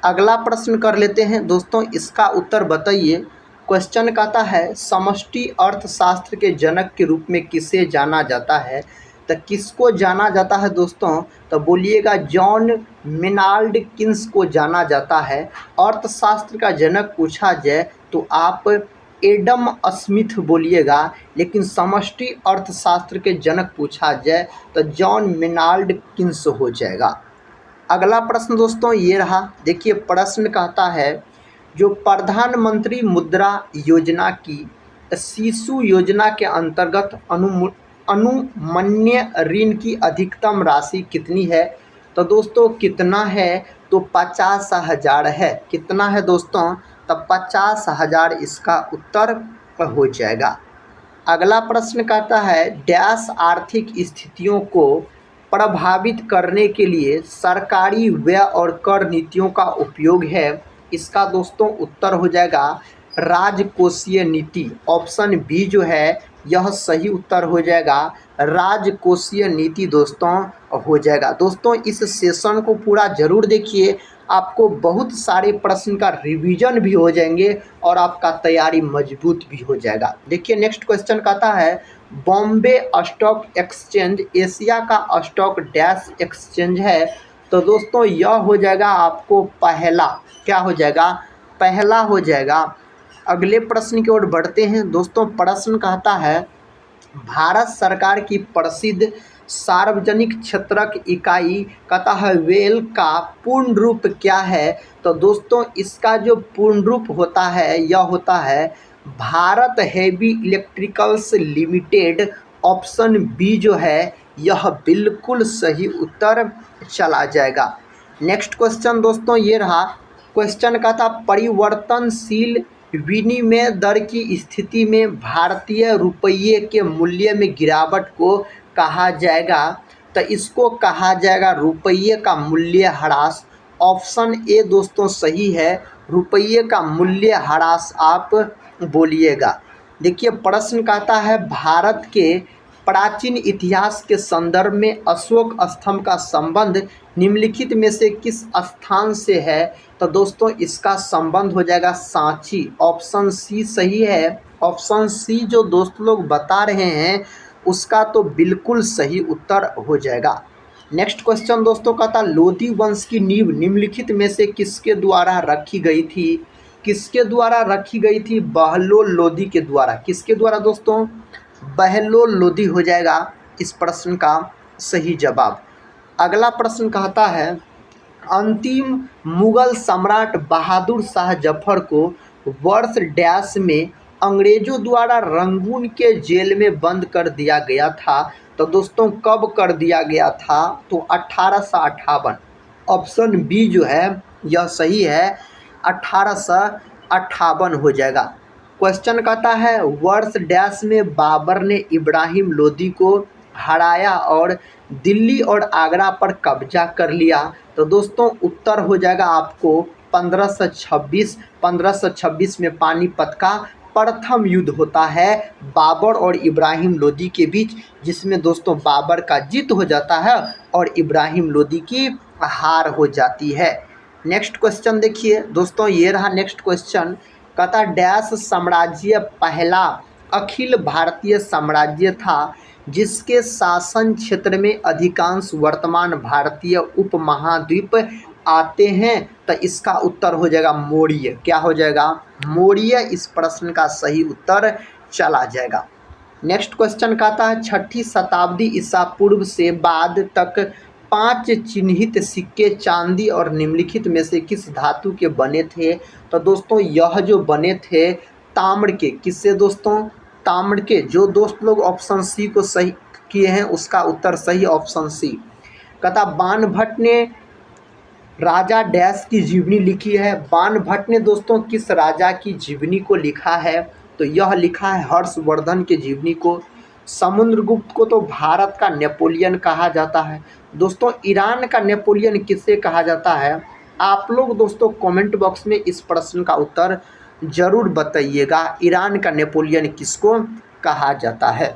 अगला प्रश्न कर लेते हैं दोस्तों, इसका उत्तर बताइए। क्वेश्चन कहता है समष्टि अर्थशास्त्र के जनक के रूप में किसे जाना जाता है, तो किसको जाना जाता है दोस्तों, तो बोलिएगा जॉन मेनाल्ड किन्स को जाना जाता है। अर्थशास्त्र का जनक पूछा जाए तो आप एडम स्मिथ बोलिएगा, लेकिन समष्टि अर्थशास्त्र के जनक पूछा जाए तो जॉन मेनाल्ड किन्स हो जाएगा। अगला प्रश्न दोस्तों ये रहा, देखिए प्रश्न कहता है जो प्रधानमंत्री मुद्रा योजना की शिशु योजना के अंतर्गत अनुमन्य ऋण की अधिकतम राशि कितनी है, तो दोस्तों कितना है, तो 50,000 है। कितना है दोस्तों, तो 50,000 इसका उत्तर हो जाएगा। अगला प्रश्न कहता है डैश आर्थिक स्थितियों को प्रभावित करने के लिए सरकारी व्यय और कर नीतियों का उपयोग है, इसका दोस्तों उत्तर हो जाएगा राजकोषीय नीति। ऑप्शन बी जो है यह सही उत्तर हो जाएगा, राजकोषीय नीति दोस्तों हो जाएगा। दोस्तों इस सेशन को पूरा जरूर देखिए, आपको बहुत सारे प्रश्न का रिवीजन भी हो जाएंगे और आपका तैयारी मजबूत भी हो जाएगा। देखिए नेक्स्ट क्वेश्चन कहता है बॉम्बे स्टॉक एक्सचेंज एशिया का स्टॉक डैश एक्सचेंज है, तो दोस्तों यह हो जाएगा आपको पहला, क्या हो जाएगा, पहला हो जाएगा। अगले प्रश्न की ओर बढ़ते हैं दोस्तों। प्रश्न कहता है भारत सरकार की प्रसिद्ध सार्वजनिक क्षेत्रक इकाई कहता है वेल का पूर्ण रूप क्या है, तो दोस्तों इसका जो पूर्ण रूप होता है यह होता है Bharat Heavy Electricals Limited. Option B जो है यह बिल्कुल सही उत्तर चला जाएगा। नेक्स्ट क्वेश्चन दोस्तों ये रहा, क्वेश्चन का था परिवर्तनशील विनिमय दर की स्थिति में भारतीय रुपये के मूल्य में गिरावट को कहा जाएगा, तो इसको कहा जाएगा रुपये का मूल्य ह्रास। ऑप्शन ए दोस्तों सही है, रुपये का मूल्य ह्रास आप बोलिएगा। देखिए प्रश्न कहता है भारत के प्राचीन इतिहास के संदर्भ में अशोक स्तंभ का संबंध निम्नलिखित में से किस स्थान से है, तो दोस्तों इसका संबंध हो जाएगा सांची। ऑप्शन सी सही है। ऑप्शन सी जो दोस्त लोग बता रहे हैं उसका तो बिल्कुल सही उत्तर हो जाएगा। नेक्स्ट क्वेश्चन दोस्तों कहता लोधी वंश की नींव निम्नलिखित में से किसके द्वारा रखी गई थी? किसके द्वारा रखी गई थी? बहलोल लोधी के द्वारा। किसके द्वारा दोस्तों? बहलोल लोधी हो जाएगा इस प्रश्न का सही जवाब। अगला प्रश्न कहता है अंतिम मुगल सम्राट बहादुर शाह जफर को वर्ष डैश में अंग्रेजों द्वारा रंगून के जेल में बंद कर दिया गया था। तो दोस्तों कब कर दिया गया था? तो 1858। ऑप्शन बी जो है यह सही है, 1858 हो जाएगा। क्वेश्चन कहता है वर्ष डैश में बाबर ने इब्राहिम लोदी को हराया और दिल्ली और आगरा पर कब्जा कर लिया। तो दोस्तों उत्तर हो जाएगा आपको 1526। 1526 में पानीपत का प्रथम युद्ध होता है बाबर और इब्राहिम लोदी के बीच, जिसमें दोस्तों बाबर का जीत हो जाता है और इब्राहिम लोदी की हार हो जाती है। नेक्स्ट क्वेश्चन देखिए दोस्तों, ये रहा नेक्स्ट क्वेश्चन। कहता डैश साम्राज्य पहला अखिल भारतीय साम्राज्य था जिसके शासन क्षेत्र में अधिकांश वर्तमान भारतीय उपमहाद्वीप आते हैं। तो इसका उत्तर हो जाएगा मौर्य। क्या हो जाएगा? मौर्य इस प्रश्न का सही उत्तर चला जाएगा। नेक्स्ट क्वेश्चन कहता है 6ठी शताब्दी ईसा पूर्व से बाद तक 5 चिन्हित सिक्के चांदी और निम्नलिखित में से किस धातु के बने थे? तो दोस्तों यह जो बने थे ताम्र के। किससे दोस्तों? ताम्र के। जो दोस्त लोग ऑप्शन सी को सही किए हैं उसका उत्तर सही ऑप्शन सी। कहता बाणभट्ट ने राजा डैश की जीवनी लिखी है। बाणभट्ट ने दोस्तों किस राजा की जीवनी को लिखा है? तो यह लिखा है हर्षवर्धन के जीवनी को। समुद्रगुप्त को तो भारत का नेपोलियन कहा जाता है। दोस्तों ईरान का नेपोलियन किसे कहा जाता है? आप लोग दोस्तों कमेंट बॉक्स में इस प्रश्न का उत्तर जरूर बताइएगा, ईरान का नेपोलियन किसको कहा जाता है।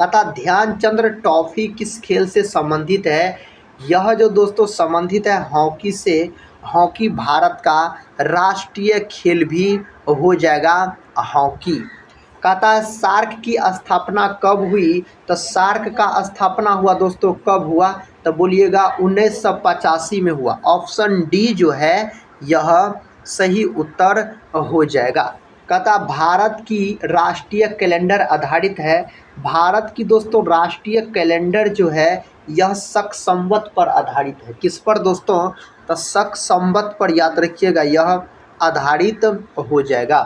अतः ध्यानचंद्र ट्रॉफी किस खेल से संबंधित है? यह जो दोस्तों संबंधित है हॉकी से। हॉकी भारत का राष्ट्रीय खेल भी हो जाएगा हॉकी। कहता है सार्क की स्थापना कब हुई? तो सार्क का स्थापना हुआ दोस्तों कब हुआ? तो बोलिएगा 1985 में हुआ। ऑप्शन डी जो है यह सही उत्तर हो जाएगा। कहता भारत की राष्ट्रीय कैलेंडर आधारित है। भारत की दोस्तों राष्ट्रीय कैलेंडर जो है यह शक संवत पर आधारित है। किस पर दोस्तों? तो शक संवत पर याद रखिएगा, यह आधारित हो जाएगा।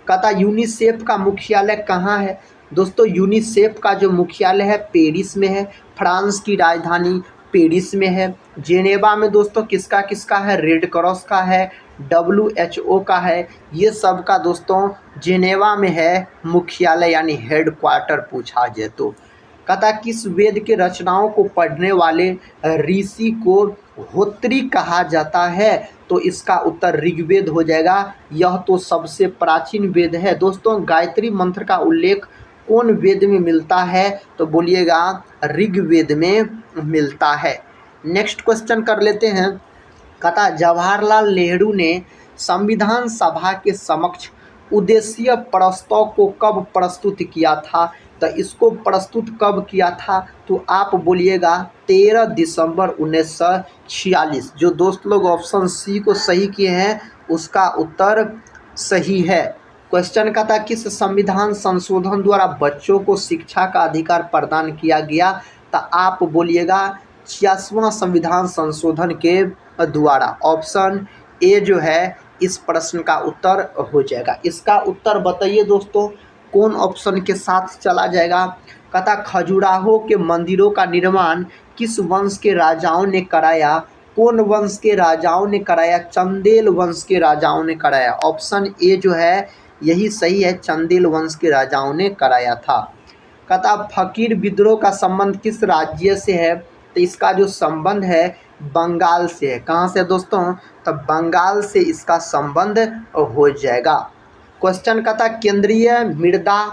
कहता यूनिसेफ का मुख्यालय कहाँ है? दोस्तों यूनिसेफ का जो मुख्यालय है पेरिस में है। फ्रांस की राजधानी पेरिस में है। जेनेवा में दोस्तों किसका किसका है? रेड क्रॉस का है, WHO का है। ये सब का दोस्तों जेनेवा में है मुख्यालय यानी हेड क्वार्टर पूछा जाए तो। कहता किस वेद के रचनाओं को पढ़ने वाले ऋषि को होत्री कहा जाता है? तो इसका उत्तर ऋग्वेद हो जाएगा। यह तो सबसे प्राचीन वेद है। दोस्तों गायत्री मंत्र का उल्लेख कौन वेद में मिलता है? तो बोलिएगा ऋग्वेद में मिलता है। नेक्स्ट क्वेश्चन कर लेते हैं। कहता जवाहरलाल नेहरू ने संविधान सभा के समक्ष उद्देशीय प्रस्ताव को कब प्रस्तुत किया था? तो इसको प्रस्तुत कब किया था? तो आप बोलिएगा 13 दिसंबर 1946। जो दोस्त लोग ऑप्शन सी को सही किए हैं उसका उत्तर सही है। क्वेश्चन का था किस संविधान संशोधन द्वारा बच्चों को शिक्षा का अधिकार प्रदान किया गया? तो आप बोलिएगा 86वां संविधान संशोधन के द्वारा। ऑप्शन ए जो है इस प्रश्न का उत्तर हो जाएगा। इसका उत्तर बताइए दोस्तों कौन ऑप्शन के साथ चला जाएगा? कहता खजुराहो के मंदिरों का निर्माण किस वंश के राजाओं ने कराया? कौन वंश के राजाओं ने कराया? चंदेल वंश के राजाओं ने कराया। ऑप्शन ए जो है यही सही है, चंदेल वंश के राजाओं ने कराया था। कहता फकीर विद्रोह का संबंध किस राज्य से है? तो इसका जो संबंध है बंगाल से है। कहाँ से दोस्तों? तो बंगाल से इसका संबंध हो जाएगा। क्वेश्चन का था केंद्रीय मृदा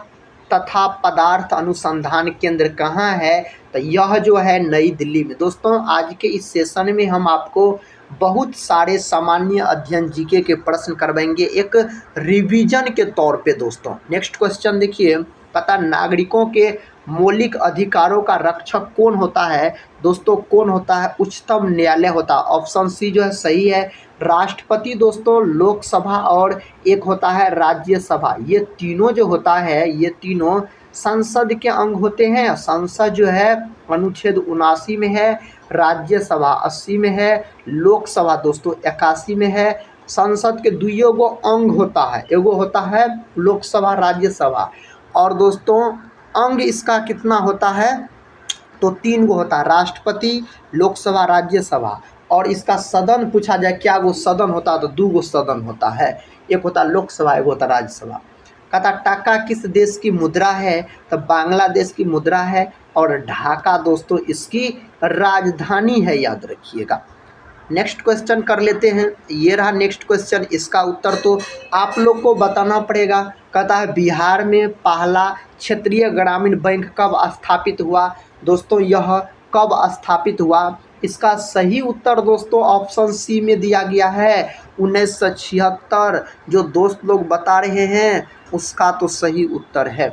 तथा पदार्थ अनुसंधान केंद्र कहाँ है? तो यह जो है नई दिल्ली में। दोस्तों आज के इस सेशन में हम आपको बहुत सारे सामान्य अध्ययन जीके के प्रश्न करवाएंगे एक रिवीजन के तौर पे दोस्तों। नेक्स्ट क्वेश्चन देखिए। पता नागरिकों के मौलिक अधिकारों का रक्षक कौन होता है दोस्तों? कौन होता है? उच्चतम न्यायालय होता है। ऑप्शन सी जो है सही है। राष्ट्रपति दोस्तों लोकसभा और एक होता है राज्यसभा, ये तीनों जो होता है ये तीनों संसद के अंग होते हैं। संसद जो है अनुच्छेद 79 में है, राज्यसभा 80 में है, लोकसभा दोस्तों 81 में है। संसद के दुइयों गो अंग होता है, एगो होता है लोकसभा राज्यसभा, और दोस्तों अंग इसका कितना होता है? तो 3 गो होता है, राष्ट्रपति, लोकसभा, राज्यसभा। और इसका सदन पूछा जाए क्या गो सदन होता है, तो 2 गो सदन होता है, एक होता है लोकसभा, एक होता है राज्यसभा। कहता टाका किस देश की मुद्रा है? तो बांग्लादेश की मुद्रा है, और ढाका दोस्तों इसकी राजधानी है, याद रखिएगा। नेक्स्ट क्वेश्चन कर लेते हैं। ये रहा नेक्स्ट क्वेश्चन, इसका उत्तर तो आप लोग को बताना पड़ेगा। कहता है बिहार में पहला क्षेत्रीय ग्रामीण बैंक कब स्थापित हुआ? दोस्तों यह कब स्थापित हुआ? इसका सही उत्तर दोस्तों ऑप्शन सी में दिया गया है, 1976। जो दोस्त लोग बता रहे हैं उसका तो सही उत्तर है।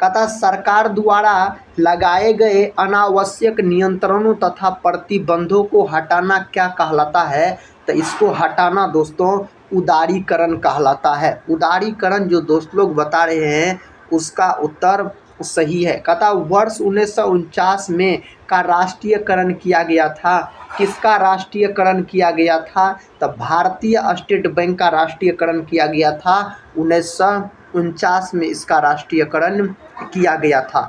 कहता सरकार द्वारा लगाए गए अनावश्यक नियंत्रणों तथा प्रतिबंधों को हटाना क्या कहलाता है? तो इसको हटाना दोस्तों उदारीकरण कहलाता है। उदारीकरण जो दोस्त लोग बता रहे हैं उसका उत्तर सही है। कहता वर्ष 1949 में का राष्ट्रीयकरण किया गया था। किसका राष्ट्रीयकरण किया गया था? तो भारतीय स्टेट बैंक का राष्ट्रीयकरण किया गया था। 1949 में इसका राष्ट्रीयकरण किया गया था।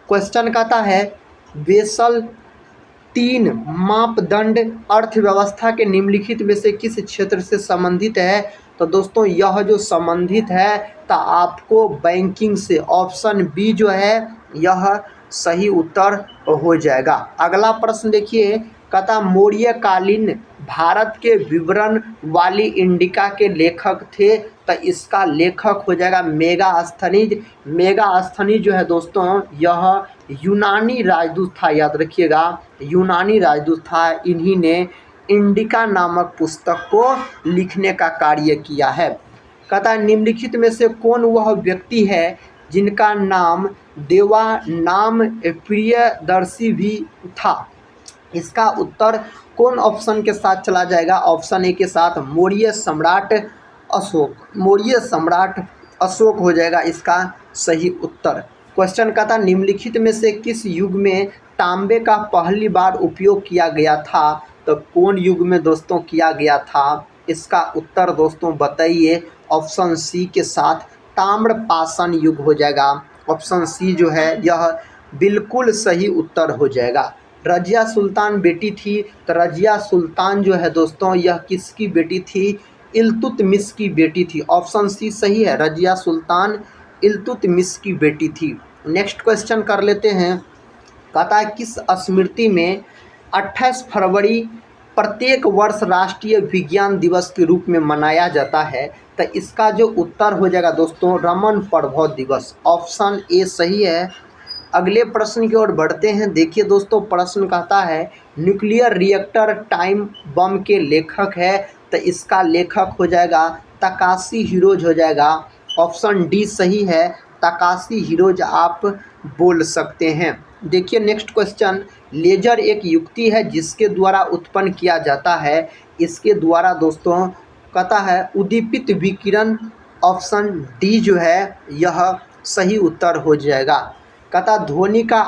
क्वेश्चन कहता है बेसल 3 मापदंड अर्थव्यवस्था के निम्नलिखित में से किस क्षेत्र से संबंधित है? तो दोस्तों यह जो संबंधित है तो आपको बैंकिंग से, ऑप्शन बी जो है यह सही उत्तर हो जाएगा। अगला प्रश्न देखिए, कहता मौर्यकालीन भारत के विवरण वाली इंडिका के लेखक थे, तो इसका लेखक हो जाएगा मेगास्थनीज। मेगास्थनीज जो है दोस्तों यह यूनानी राजदूत था, याद रखिएगा यूनानी राजदूत था। इन्हीं ने इंडिका नामक पुस्तक को लिखने का कार्य किया है। कहता है निम्नलिखित में से कौन वह व्यक्ति है जिनका नाम देवानाम प्रियदर्शी भी था? इसका उत्तर कौन ऑप्शन के साथ चला जाएगा? ऑप्शन ए के साथ मौर्य सम्राट अशोक। मौर्य सम्राट अशोक हो जाएगा इसका सही उत्तर। क्वेश्चन कहता निम्नलिखित में से किस युग में तांबे का पहली बार उपयोग किया गया था? तो कौन युग में दोस्तों किया गया था? इसका उत्तर दोस्तों बताइए। ऑप्शन सी के साथ ताम्रपाषाण युग हो जाएगा। ऑप्शन सी जो है यह बिल्कुल सही उत्तर हो जाएगा। रजिया सुल्तान बेटी थी, तो रजिया सुल्तान जो है दोस्तों यह किसकी बेटी थी? इल्तुतमिश की बेटी थी। ऑप्शन सी सही है, रजिया सुल्तान इल्तुतमिश की बेटी थी। नेक्स्ट क्वेश्चन कर लेते हैं। कहता है किस स्मृति में 28 फरवरी प्रत्येक वर्ष राष्ट्रीय विज्ञान दिवस के रूप में मनाया जाता है? तो इसका जो उत्तर हो जाएगा दोस्तों रमन प्रभव दिवस। ऑप्शन ए सही है। अगले प्रश्न की ओर बढ़ते हैं। देखिए दोस्तों प्रश्न कहता है न्यूक्लियर रिएक्टर टाइम बम के लेखक है, तो इसका लेखक हो जाएगा तकाशी हिरोज हो जाएगा। ऑप्शन डी सही है, तकाशी हिरोज आप बोल सकते हैं। देखिए नेक्स्ट क्वेश्चन, लेजर एक युक्ति है जिसके द्वारा उत्पन्न किया जाता है। इसके द्वारा दोस्तों कहता है उद्दीपित विकिरण। ऑप्शन डी जो है यह सही उत्तर हो जाएगा। कहता ध्वनि का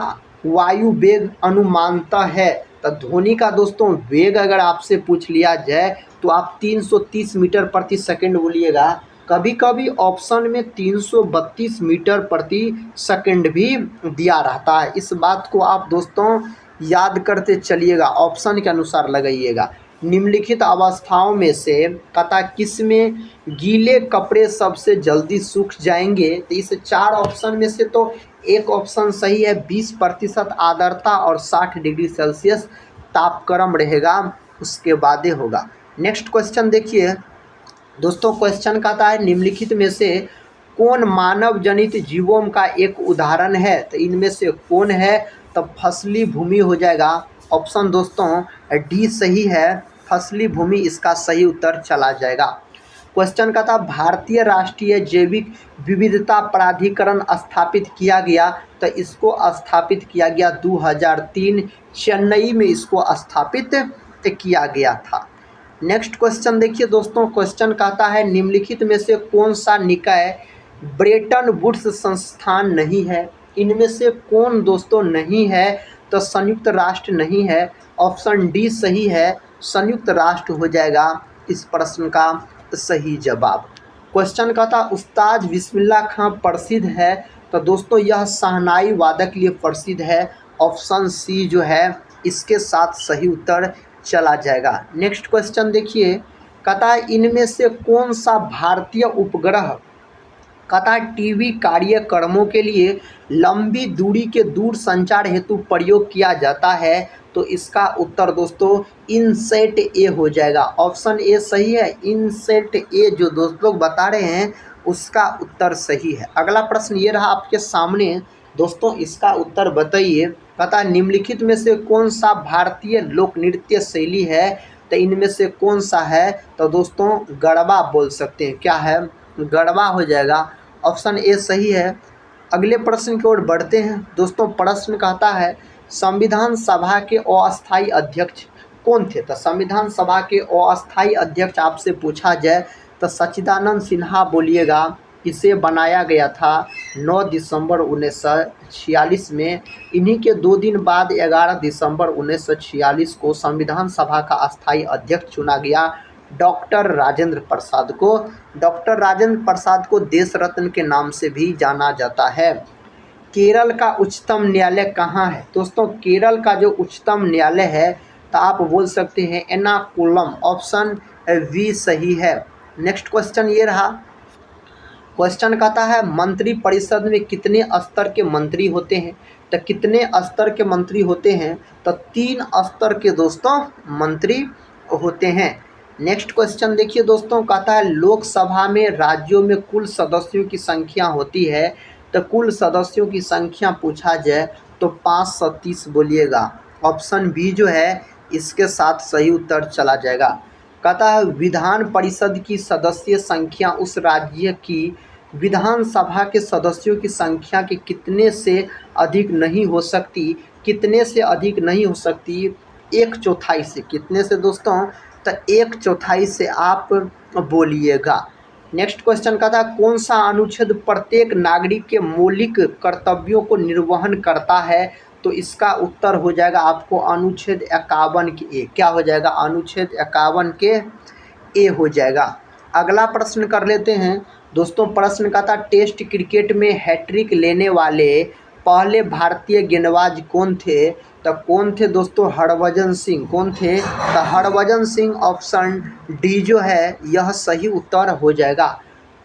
वायु वेग अनुमानता है, तो ध्वनि का दोस्तों वेग अगर आपसे पूछ लिया जाए तो आप 330 मीटर प्रति सेकंड बोलिएगा। कभी कभी ऑप्शन में 332 मीटर प्रति सेकंड भी दिया रहता है। इस बात को आप दोस्तों याद करते चलिएगा, ऑप्शन के अनुसार लगाइएगा। निम्नलिखित अवस्थाओं में से कहता किसमें गीले कपड़े सबसे जल्दी सूख जाएंगे? तो इस 4 ऑप्शन में से तो एक ऑप्शन सही है, 20% आर्द्रता और 60 डिग्री सेल्सियस तापक्रम रहेगा, उसके बाद होगा। नेक्स्ट क्वेश्चन देखिए दोस्तों, क्वेश्चन कहता है निम्नलिखित में से कौन मानव जनित जीवों का एक उदाहरण है? तो इनमें से कौन है? तो फसली भूमि हो जाएगा। ऑप्शन दोस्तों डी सही है, फसली भूमि इसका सही उत्तर चला जाएगा। क्वेश्चन का था भारतीय राष्ट्रीय जैविक विविधता प्राधिकरण स्थापित किया गया तो इसको स्थापित किया गया 2003 चेन्नई में इसको स्थापित किया गया था। नेक्स्ट क्वेश्चन देखिए दोस्तों, क्वेश्चन कहता है निम्नलिखित में से कौन सा निकाय ब्रेटन वुड्स संस्थान नहीं है। इनमें से कौन दोस्तों नहीं है, तो संयुक्त राष्ट्र नहीं है। ऑप्शन डी सही है, संयुक्त राष्ट्र हो जाएगा इस प्रश्न का सही जवाब। क्वेश्चन का था उस्ताद बिस्मिल्लाह खां प्रसिद्ध है, तो दोस्तों यह शहनाई वादक के लिए प्रसिद्ध है। ऑप्शन सी जो है इसके साथ सही उत्तर चला जाएगा। नेक्स्ट क्वेश्चन देखिए, कहता है इनमें से कौन सा भारतीय उपग्रह कहता है टीवी कार्यक्रमों के लिए लंबी दूरी के दूर संचार हेतु प्रयोग किया जाता है, तो इसका उत्तर दोस्तों इनसेट ए हो जाएगा। ऑप्शन ए सही है, इनसेट ए जो दोस्त लोग बता रहे हैं उसका उत्तर सही है। अगला प्रश्न ये रहा आपके सामने दोस्तों, इसका उत्तर बताइए। कहता है निम्नलिखित में से कौन सा भारतीय लोक नृत्य शैली है, तो इनमें से कौन सा है, तो दोस्तों गरबा बोल सकते हैं। क्या है, गरबा हो जाएगा। ऑप्शन ए सही है। अगले प्रश्न की ओर बढ़ते हैं दोस्तों। प्रश्न कहता है संविधान सभा के अस्थायी अध्यक्ष कौन थे, तो संविधान सभा के अस्थायी अध्यक्ष आपसे पूछा जाए तो सच्चिदानंद सिन्हा बोलिएगा। इसे बनाया गया था 9 दिसंबर 1946 में। इन्हीं के 2 दिन बाद 11 दिसंबर 1946 को संविधान सभा का अस्थायी अध्यक्ष चुना गया डॉक्टर राजेंद्र प्रसाद को। डॉक्टर राजेंद्र प्रसाद को देश रत्न के नाम से भी जाना जाता है। केरल का उच्चतम न्यायालय कहाँ है दोस्तों, केरल का जो उच्चतम न्यायालय है तो आप बोल सकते हैं एर्नाकुलम। ऑप्शन वी सही है। नेक्स्ट क्वेश्चन ये रहा। क्वेश्चन कहता है मंत्री परिषद में कितने स्तर के मंत्री होते हैं, तो कितने स्तर के मंत्री होते हैं, तो 3 स्तर के दोस्तों मंत्री होते हैं। नेक्स्ट क्वेश्चन देखिए दोस्तों, कहता है लोकसभा में राज्यों में कुल सदस्यों की संख्या होती है, तो कुल सदस्यों की संख्या पूछा जाए तो 530 बोलिएगा। ऑप्शन बी जो है इसके साथ सही उत्तर चला जाएगा। कहता है विधान परिषद की सदस्य संख्या उस राज्य की विधानसभा के सदस्यों की संख्या के कितने से अधिक नहीं हो सकती, कितने से अधिक नहीं हो सकती, 1/4 से। कितने से दोस्तों, तो 1/4 से आप बोलिएगा। नेक्स्ट क्वेश्चन का था कौन सा अनुच्छेद प्रत्येक नागरिक के मौलिक कर्तव्यों को निर्वहन करता है, तो इसका उत्तर हो जाएगा आपको अनुच्छेद 51 के ए। क्या हो जाएगा, अनुच्छेद 51 के ए हो जाएगा। अगला प्रश्न कर लेते हैं दोस्तों। प्रश्न का था टेस्ट क्रिकेट में हैट्रिक लेने वाले पहले भारतीय गेंदबाज कौन थे, तो कौन थे दोस्तों, हरभजन सिंह। कौन थे, तो हरभजन सिंह। ऑप्शन डी जो है यह सही उत्तर हो जाएगा।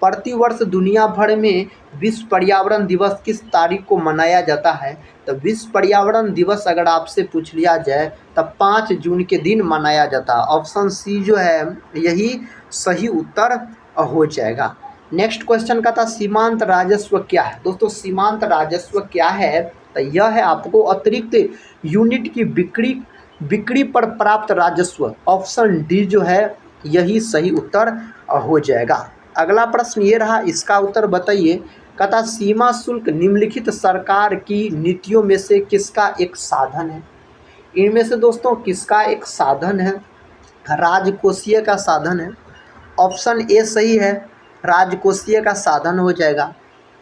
प्रतिवर्ष दुनिया भर में विश्व पर्यावरण दिवस किस तारीख को मनाया जाता है, तो विश्व पर्यावरण दिवस अगर आपसे पूछ लिया जाए तो 5 जून के दिन मनाया जाता है। ऑप्शन सी जो है यही सही उत्तर हो जाएगा। नेक्स्ट क्वेश्चन का था सीमांत राजस्व क्या है दोस्तों, सीमांत राजस्व क्या है, तो यह है आपको अतिरिक्त यूनिट की बिक्री पर प्राप्त राजस्व। ऑप्शन डी जो है यही सही उत्तर हो जाएगा। अगला प्रश्न ये रहा, इसका उत्तर बताइए। कहता सीमा शुल्क निम्नलिखित सरकार की नीतियों में से किसका एक साधन है। इनमें से दोस्तों किसका एक साधन है, राजकोषीय का साधन है। ऑप्शन ए सही है, राजकोषीय का साधन हो जाएगा।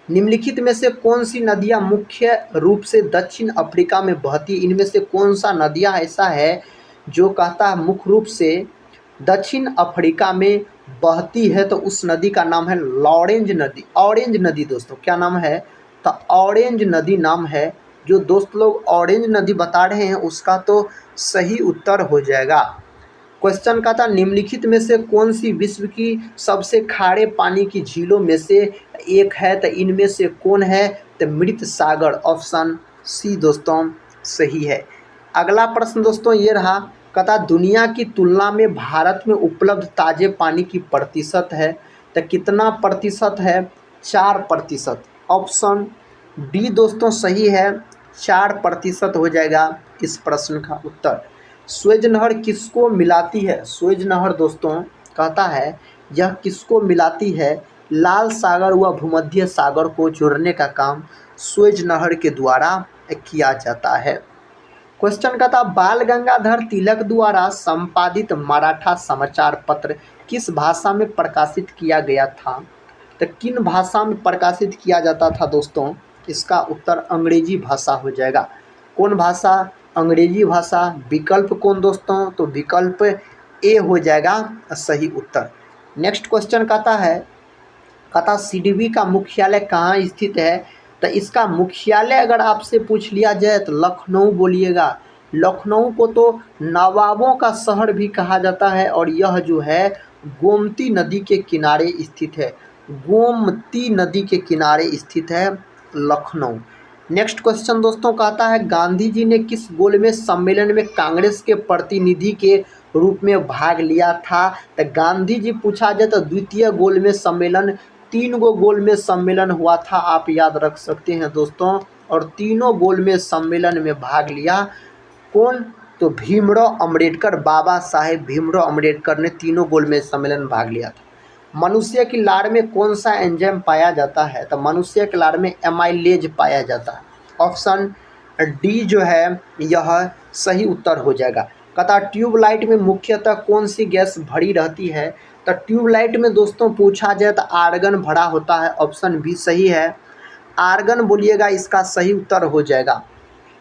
निम्नलिखित में से कौन सी नदियाँ मुख्य रूप से दक्षिण अफ्रीका में बहती, इनमें से कौन सा नदियाँ ऐसा है जो कहता है मुख्य रूप से दक्षिण अफ्रीका में बहती है, तो उस नदी का नाम है लॉरेंज नदी। ऑरेंज नदी दोस्तों क्या नाम है, तो ऑरेंज नदी नाम है। जो दोस्त लोग ऑरेंज नदी बता रहे हैं उसका तो सही उत्तर हो जाएगा। क्वेश्चन का था निम्नलिखित में से कौन सी विश्व की सबसे खारे पानी की झीलों में से एक है, तो इनमें से कौन है, तो मृत सागर। ऑप्शन सी दोस्तों सही है। अगला प्रश्न दोस्तों ये रहा, कहता दुनिया की तुलना में भारत में उपलब्ध ताजे पानी की प्रतिशत है, तो कितना प्रतिशत है, 4%। ऑप्शन डी दोस्तों सही है, 4% हो जाएगा इस प्रश्न का उत्तर। स्वेज नहर किसको मिलाती है, स्वेज नहर दोस्तों कहता है यह किसको मिलाती है, लाल सागर व भूमध्य सागर को जोड़ने का काम स्वेज नहर के द्वारा किया जाता है। क्वेश्चन का था बाल गंगाधर तिलक द्वारा संपादित मराठा समाचार पत्र किस भाषा में प्रकाशित किया गया था? तो किन भाषा में प्रकाशित किया जाता था दोस्तों? इसका उत्तर अंग्रेजी भाषा हो जाएगा। कौन भाषा? अंग्रेजी भाषा। विकल्प कौन दोस्तों? तो विकल्प ए हो जाएगा सही उत्तर। नेक्स्ट क्वेश्चन कहता सीडीबी का मुख्यालय कहाँ स्थित है? तो इसका मुख्यालय अगर आपसे पूछ लिया जाए तो लखनऊ बोलिएगा। लखनऊ को तो नवाबों का शहर भी कहा जाता है और यह जो है गोमती नदी के किनारे स्थित है। गोमती नदी के किनारे स्थित है लखनऊ। नेक्स्ट क्वेश्चन दोस्तों कहता है गांधी जी ने किस गोलमेज सम्मेलन में कांग्रेस के प्रतिनिधि के रूप में भाग लिया था? तो गांधी जी पूछा जाए तो द्वितीय गोलमेज सम्मेलन, 3 गो गोलमेज सम्मेलन हुआ था, आप याद रख सकते हैं दोस्तों। और तीनों गोलमेज सम्मेलन में भाग लिया कौन? तो भीमराव अम्बेडकर, बाबा साहेब भीमराव अम्बेडकर ने तीनों गोलमेज सम्मेलन में भाग लिया था। मनुष्य की लार में कौन सा एंजाइम पाया जाता है? तो मनुष्य की लार में एमाइलेज पाया जाता है। ऑप्शन डी जो है यह सही उत्तर हो जाएगा। कहता ट्यूबलाइट में मुख्यतः कौन सी गैस भरी रहती है? तो ट्यूबलाइट में दोस्तों पूछा जाए तो आर्गन भरा होता है। ऑप्शन बी सही है, आर्गन बोलिएगा, इसका सही उत्तर हो जाएगा।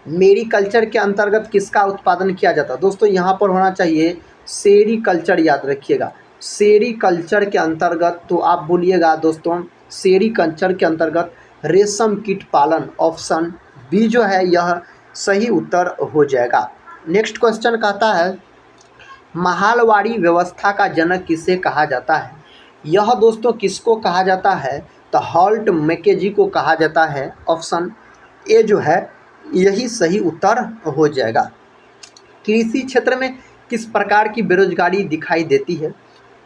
मेरीकल्चर के अंतर्गत किसका उत्पादन किया जाता है? दोस्तों यहाँ पर होना चाहिए सेरीकल्चर, याद रखिएगा। सेरीकल्चर के अंतर्गत तो आप बोलिएगा दोस्तों सेरीकल्चर के अंतर्गत रेशम कीट पालन। ऑप्शन बी जो है यह सही उत्तर हो जाएगा। नेक्स्ट क्वेश्चन कहता है महालवाड़ी व्यवस्था का जनक किसे कहा जाता है? यह दोस्तों किसको कहा जाता है? तो हॉल्ट मैकेजी को कहा जाता है। ऑप्शन ए जो है यही सही उत्तर हो जाएगा। कृषि क्षेत्र में किस प्रकार की बेरोजगारी दिखाई देती है?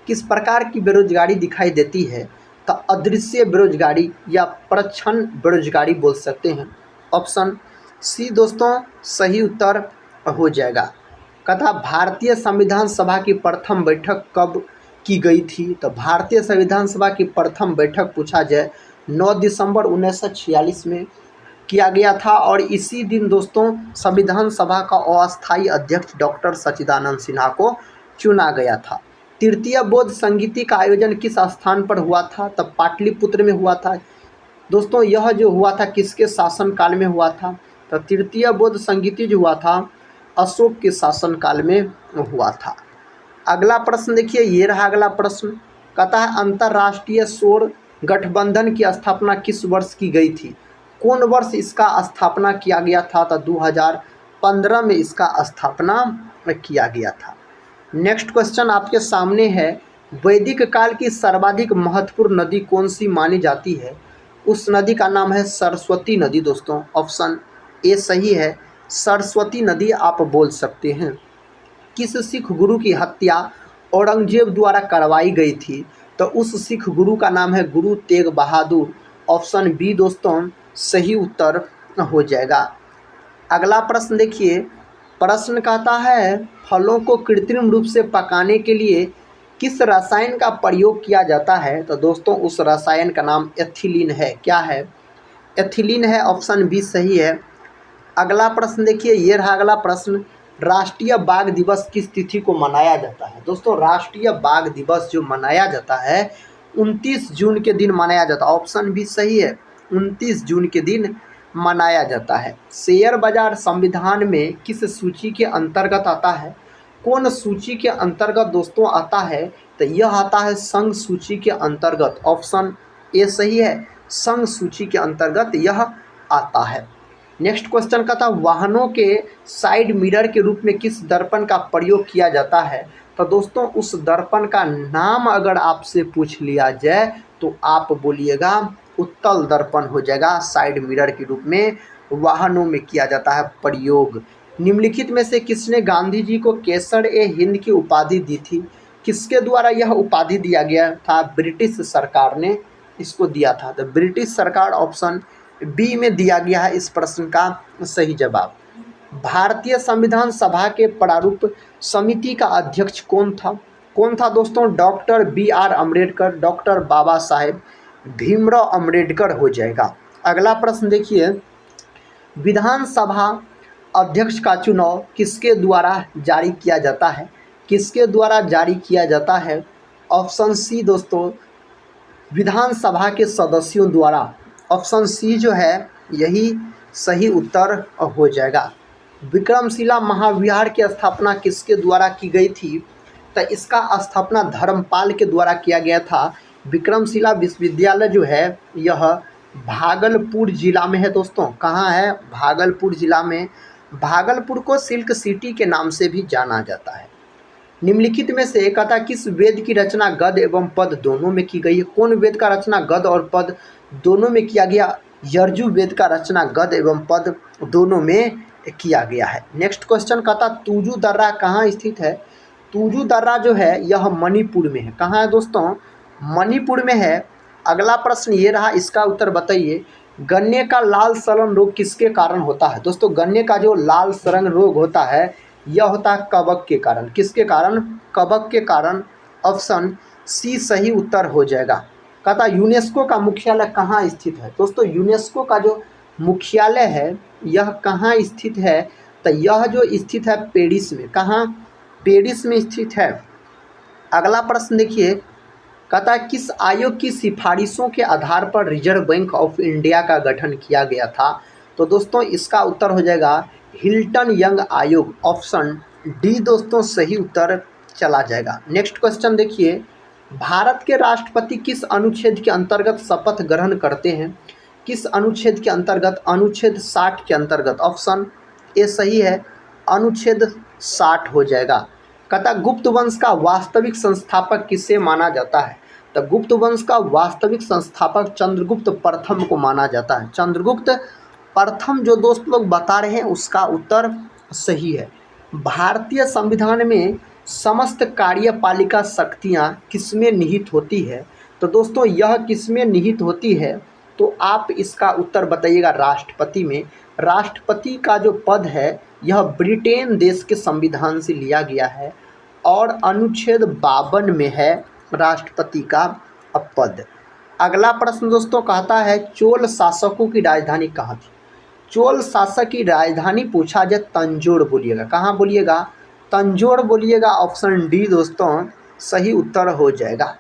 किस प्रकार की बेरोजगारी दिखाई देती है? तो अदृश्य बेरोजगारी या प्रच्छन्न बेरोजगारी बोल सकते हैं। ऑप्शन सी दोस्तों सही उत्तर हो जाएगा। कहता भारतीय संविधान सभा की प्रथम बैठक कब की गई थी? तो भारतीय संविधान सभा की प्रथम बैठक पूछा जाए 9 दिसंबर 1946 में किया गया था और इसी दिन दोस्तों संविधान सभा का अस्थायी अध्यक्ष डॉक्टर सच्चिदानंद सिन्हा को चुना गया था। तृतीय बौद्ध संगीति का आयोजन किस स्थान पर हुआ था? तब पाटलिपुत्र में हुआ था। दोस्तों यह जो हुआ था किसके शासनकाल में हुआ था? तो तृतीय बौद्ध संगीति जो हुआ था अशोक के शासनकाल में हुआ था। अगला प्रश्न देखिए, ये रहा अगला प्रश्न। कहता है अंतर्राष्ट्रीय सौर गठबंधन की स्थापना किस वर्ष की गई थी? कौन वर्ष इसका स्थापना किया गया था? तो 2015 में इसका स्थापना किया गया था। नेक्स्ट क्वेश्चन आपके सामने है वैदिक काल की सर्वाधिक महत्वपूर्ण नदी कौन सी मानी जाती है? उस नदी का नाम है सरस्वती नदी दोस्तों। ऑप्शन ए सही है, सरस्वती नदी आप बोल सकते हैं। किस सिख गुरु की हत्या औरंगजेब द्वारा करवाई गई थी? तो उस सिख गुरु का नाम है गुरु तेग बहादुर। ऑप्शन बी दोस्तों सही उत्तर हो जाएगा। अगला प्रश्न देखिए, प्रश्न कहता है फलों को कृत्रिम रूप से पकाने के लिए किस रसायन का प्रयोग किया जाता है? तो दोस्तों उस रसायन का नाम एथिलीन है। क्या है? एथिलीन है। ऑप्शन बी सही है। अगला प्रश्न देखिए, ये रहा अगला प्रश्न। राष्ट्रीय बाघ दिवस किस तिथि को मनाया जाता है? दोस्तों राष्ट्रीय बाघ दिवस जो मनाया जाता है 29 जून के दिन मनाया जाता है। ऑप्शन भी सही है, 29 जून के दिन मनाया जाता है। शेयर बाजार संविधान में किस सूची के अंतर्गत आता है? कौन सूची के अंतर्गत दोस्तों आता है? तो यह आता है संघ सूची के अंतर्गत। ऑप्शन ए सही है, संघ सूची के अंतर्गत यह आता है। नेक्स्ट क्वेश्चन का था वाहनों के साइड मिरर के रूप में किस दर्पण का प्रयोग किया जाता है? तो दोस्तों उस दर्पण का नाम अगर आपसे पूछ लिया जाए तो आप बोलिएगा उत्तल दर्पण हो जाएगा। साइड मिरर के रूप में वाहनों में किया जाता है प्रयोग। निम्नलिखित में से किसने गांधी जी को केसर ए हिंद की उपाधि दी थी? किसके द्वारा यह उपाधि दिया गया था? ब्रिटिश सरकार ने इसको दिया था। तो ब्रिटिश सरकार ऑप्शन बी में दिया गया है इस प्रश्न का सही जवाब। भारतीय संविधान सभा के प्रारूप समिति का अध्यक्ष कौन था? कौन था दोस्तों? Doctor B R Ambedkar, doctor Baba Saheb Bhimrao Ambedkar हो जाएगा। अगला प्रश्न देखिए, विधानसभा अध्यक्ष का चुनाव किसके द्वारा जारी किया जाता है? किसके द्वारा जारी किया जाता है? ऑप्शन सी दोस्तों, विधानसभा के सदस्यों द्वारा। ऑप्शन सी जो है यही सही उत्तर हो जाएगा। विक्रमशिला महाविहार की स्थापना किसके द्वारा की गई थी? तो इसका स्थापना धर्मपाल के द्वारा किया गया था। विक्रमशिला विश्वविद्यालय जो है यह भागलपुर जिला में है दोस्तों। कहाँ है? भागलपुर जिला में। भागलपुर को सिल्क सिटी के नाम से भी जाना जाता है। निम्नलिखित में से कहता किस वेद की रचना गद्य एवं पद दोनों में की गई है? कौन वेद का रचना गद्य और पद दोनों में किया गया? यजुर्वेद वेद का रचना गद्य एवं पद दोनों में किया गया है। नेक्स्ट क्वेश्चन कहता तूजू दर्रा कहाँ स्थित है? तूजू दर्रा जो है यह मणिपुर में है। कहाँ है दोस्तों? मणिपुर में है। अगला प्रश्न ये रहा, इसका उत्तर बताइए। गन्ने का लाल सड़न रोग किसके कारण होता है? दोस्तों गन्ने का जो लाल सड़न रोग होता है यह होता है कवक के कारण। किसके कारण? कवक के कारण। ऑप्शन सी सही उत्तर हो जाएगा। कहता यूनेस्को का मुख्यालय कहाँ स्थित है? दोस्तों यूनेस्को का जो मुख्यालय है यह कहाँ स्थित है? तो यह जो स्थित है पेरिस में। कहाँ? पेरिस में स्थित है। अगला प्रश्न देखिए, कहता है किस आयोग की सिफारिशों के आधार पर रिजर्व बैंक ऑफ इंडिया का गठन किया गया था? तो दोस्तों इसका उत्तर हो जाएगा हिल्टन यंग आयोग। ऑप्शन डी दोस्तों सही उत्तर चला जाएगा। नेक्स्ट क्वेश्चन देखिए, भारत के राष्ट्रपति किस अनुच्छेद के अंतर्गत शपथ ग्रहण करते हैं? किस अनुच्छेद के अंतर्गत? अनुच्छेद 60 के अंतर्गत। ऑप्शन ए सही है, अनुच्छेद 60 हो जाएगा। कहता गुप्त वंश का वास्तविक संस्थापक किसे माना जाता है? तो गुप्त वंश का वास्तविक संस्थापक चंद्रगुप्त प्रथम को माना जाता है। चंद्रगुप्त प्रथम जो दोस्त लोग बता रहे हैं उसका उत्तर सही है। भारतीय संविधान में समस्त कार्यपालिका शक्तियां किसमें निहित होती है? तो दोस्तों यह किसमें निहित होती है? तो आप इसका उत्तर बताइएगा राष्ट्रपति में। राष्ट्रपति का जो पद है यह ब्रिटेन देश के संविधान से लिया गया है और अनुच्छेद 52 में है राष्ट्रपति का पद। अगला प्रश्न दोस्तों कहता है चोल शासकों की राजधानी कहाँ थी? चोल शासक की राजधानी पूछा जाए तंजौर बोलिएगा। कहाँ बोलिएगा? तंजौर बोलिएगा। ऑप्शन डी दोस्तों सही उत्तर हो जाएगा।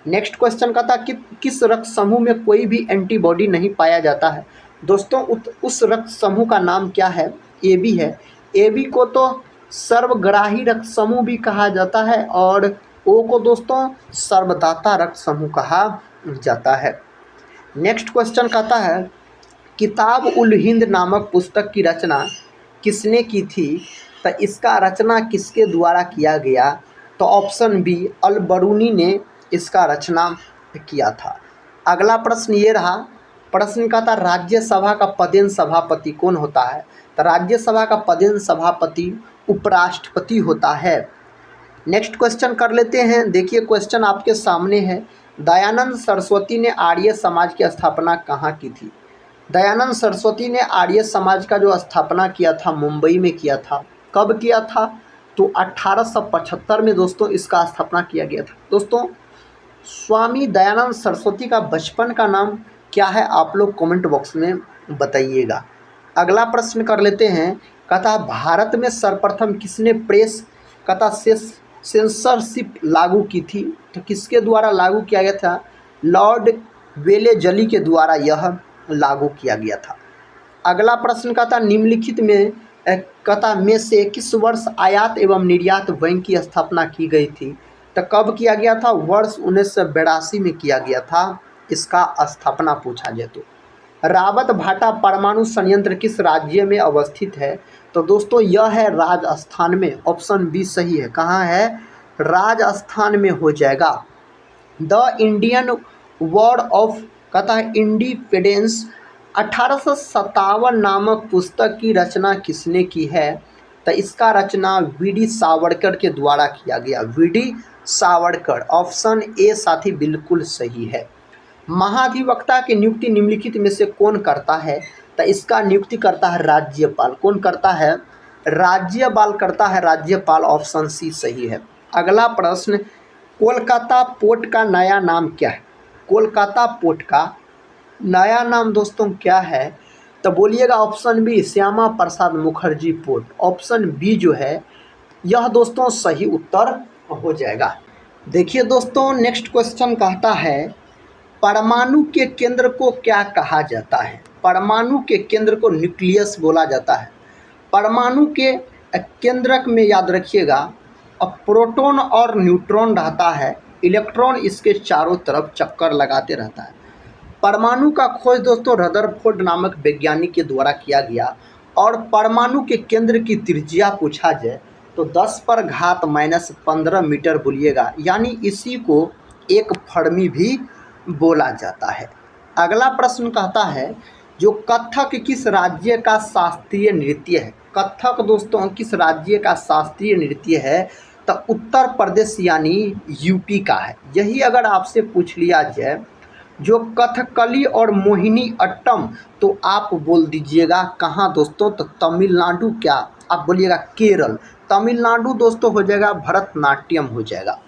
नेक्स्ट क्वेश्चन कहता कि किस रक्त समूह में कोई भी एंटीबॉडी नहीं पाया जाता है? दोस्तों उस रक्त समूह का नाम क्या है? ए बी है। ए बी को तो सर्वग्राही रक्त समूह भी कहा जाता है और ओ को दोस्तों सर्वदाता रक्त समूह कहा जाता है। नेक्स्ट क्वेश्चन कहता है किताब उल हिंद नामक पुस्तक की रचना किसने की थी? तो इसका रचना किसके द्वारा किया गया? तो ऑप्शन बी अल बरूनी ने इसका रचना किया था। अगला प्रश्न ये रहा, प्रश्न का था राज्यसभा का पदेन सभापति कौन होता है? तो राज्यसभा का पदेन सभापति उपराष्ट्रपति होता है। नेक्स्ट क्वेश्चन कर लेते हैं। देखिए क्वेश्चन आपके सामने है, दयानंद सरस्वती ने आर्य समाज की स्थापना कहाँ की थी? दयानंद सरस्वती ने आर्य समाज का जो स्थापना किया था मुंबई में किया था। कब किया था? तो 1875 में दोस्तों इसका स्थापना किया गया था। दोस्तों स्वामी दयानंद सरस्वती का बचपन का नाम क्या है? आप लोग कमेंट बॉक्स में बताइएगा। अगला प्रश्न कर लेते हैं, कहता भारत में सर्वप्रथम किसने प्रेस कहता सेंसरशिप लागू की थी? तो किसके द्वारा लागू किया गया था? लॉर्ड वेलेजली के द्वारा यह लागू किया गया था। अगला प्रश्न कहता निम्नलिखित में कहता में से किस वर्ष आयात एवं निर्यात बैंक की स्थापना की गई थी? तो कब किया गया था? वर्ष 1982 में किया गया था इसका स्थापना पूछा जाए तो। रावत भाटा परमाणु संयंत्र किस राज्य में अवस्थित है? तो दोस्तों यह है राजस्थान में। ऑप्शन बी सही है। कहाँ है? राजस्थान में हो जाएगा। द इंडियन वॉर ऑफ कहता है इंडिपेंडेंस 1857 नामक पुस्तक की रचना किसने की है? तो इसका रचना वी.डी. सावरकर के द्वारा किया गया। वी.डी. सावरकर। ऑप्शन ए साथी बिल्कुल सही है। महाधिवक्ता की नियुक्ति निम्नलिखित में से कौन करता है? तो इसका नियुक्ति करता है राज्यपाल। कौन करता है? राज्यपाल करता है। राज्यपाल। ऑप्शन सी सही है। अगला प्रश्न, कोलकाता पोर्ट का नया नाम क्या है? कोलकाता पोर्ट का नया नाम दोस्तों क्या है? तो बोलिएगा option B Shyama Prasad Mukherjee port. Option B जो है यह दोस्तों सही उत्तर हो जाएगा। देखिए दोस्तों, नेक्स्ट क्वेश्चन कहता है परमाणु के केंद्र को क्या कहा जाता है? परमाणु के केंद्र को न्यूक्लियस बोला जाता है। परमाणु के केंद्रक में याद रखिएगा प्रोटॉन और न्यूट्रॉन रहता है, इलेक्ट्रॉन इसके चारों तरफ चक्कर लगाते रहता है। परमाणु का खोज दोस्तों रदरफोर्ड नामक वैज्ञानिक के द्वारा किया गया और परमाणु के केंद्र की त्रिज्या पूछा जाए तो 10⁻⁻15 मीटर बोलिएगा, यानी इसी को एक फर्मी भी बोला जाता है। अगला प्रश्न कहता है जो कथक किस राज्य का शास्त्रीय नृत्य है? कथक दोस्तों किस राज्य का शास्त्रीय नृत्य है? तो उत्तर प्रदेश यानी यूपी का है। यही अगर आपसे पूछ लिया जाए जो कथकली और मोहिनी अट्टम, तो आप बोल दीजिएगा कहाँ दोस्तों? तो तमिलनाडु। क्या आप बोलिएगा? केरल। तमिलनाडु दोस्तों हो जाएगा, भरतनाट्यम हो जाएगा।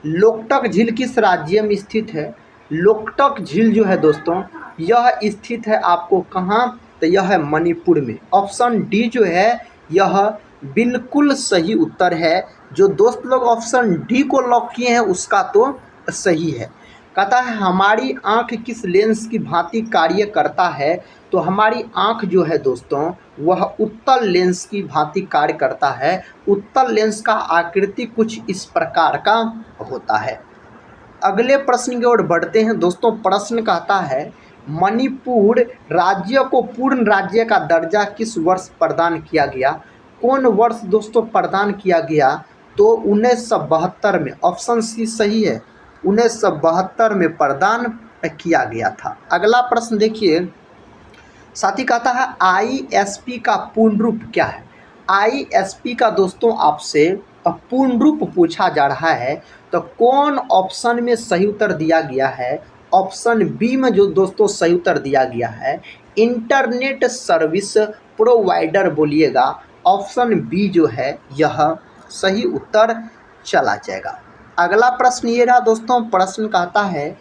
लोकटक झील किस राज्य में स्थित है? लोकटक झील जो है दोस्तों यह स्थित है आपको कहाँ? तो यह है मणिपुर में। ऑप्शन डी जो है यह बिल्कुल सही उत्तर है। जो दोस्त लोग ऑप्शन डी को लॉक किए हैं उसका तो सही है। कहता है हमारी आँख किस लेंस की भांति कार्य करता है? तो हमारी आँख जो है दोस्तों वह उत्तल लेंस की भांति कार्य करता है। उत्तल लेंस का आकृति कुछ इस प्रकार का होता है। अगले प्रश्न की ओर बढ़ते हैं दोस्तों। प्रश्न कहता है मणिपुर राज्य को पूर्ण राज्य का दर्जा किस वर्ष प्रदान किया गया? कौन वर्ष दोस्तों प्रदान किया गया? तो 1972 में। ऑप्शन सी सही है, 1972 में प्रदान किया गया था। अगला प्रश्न देखिए, साथी कहता है आईएसपी का पूर्ण रूप क्या है? आईएसपी का दोस्तों आपसे पूर्ण रूप पूछा जा रहा है, तो कौन ऑप्शन में सही उत्तर दिया गया है? ऑप्शन बी में जो दोस्तों सही उत्तर दिया गया है इंटरनेट सर्विस प्रोवाइडर बोलिएगा। ऑप्शन बी जो है यह सही उत्तर चला जाएगा। अगला प्रश्न ये रहा दोस्तों। प्रश्न कहता है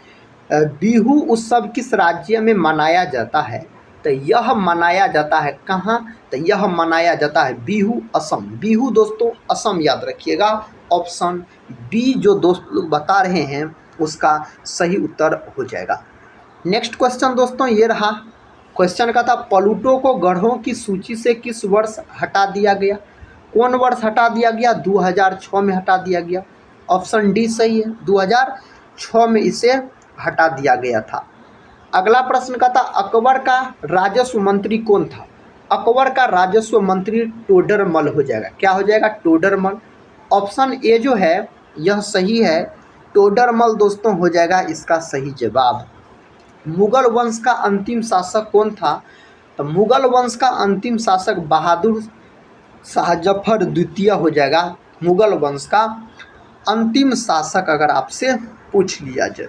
बिहू उत्सव किस राज्य में मनाया जाता है? तो यह मनाया जाता है कहाँ? तो यह मनाया जाता है बिहू असम। बिहू दोस्तों असम याद रखिएगा। ऑप्शन बी जो दोस्त लोग बता रहे हैं उसका सही उत्तर हो जाएगा। नेक्स्ट क्वेश्चन दोस्तों ये रहा। क्वेश्चन का था प्लूटो को ग्रहों की सूची से किस वर्ष हटा दिया गया? कौन वर्ष हटा दिया गया? 2006 में हटा दिया गया। ऑप्शन डी सही है, 2006 में इसे हटा दिया गया था। अगला प्रश्न का था अकबर का राजस्व मंत्री कौन था? अकबर का राजस्व मंत्री टोडरमल हो जाएगा। क्या हो जाएगा? टोडरमल। ऑप्शन ए जो है यह सही है, टोडरमल दोस्तों हो जाएगा इसका सही जवाब। मुगल वंश का अंतिम शासक कौन था? तो मुगल वंश का अंतिम शासक बहादुर शाह जफर द्वितीय हो जाएगा। मुगल वंश का अंतिम शासक अगर आपसे पूछ लिया जाए।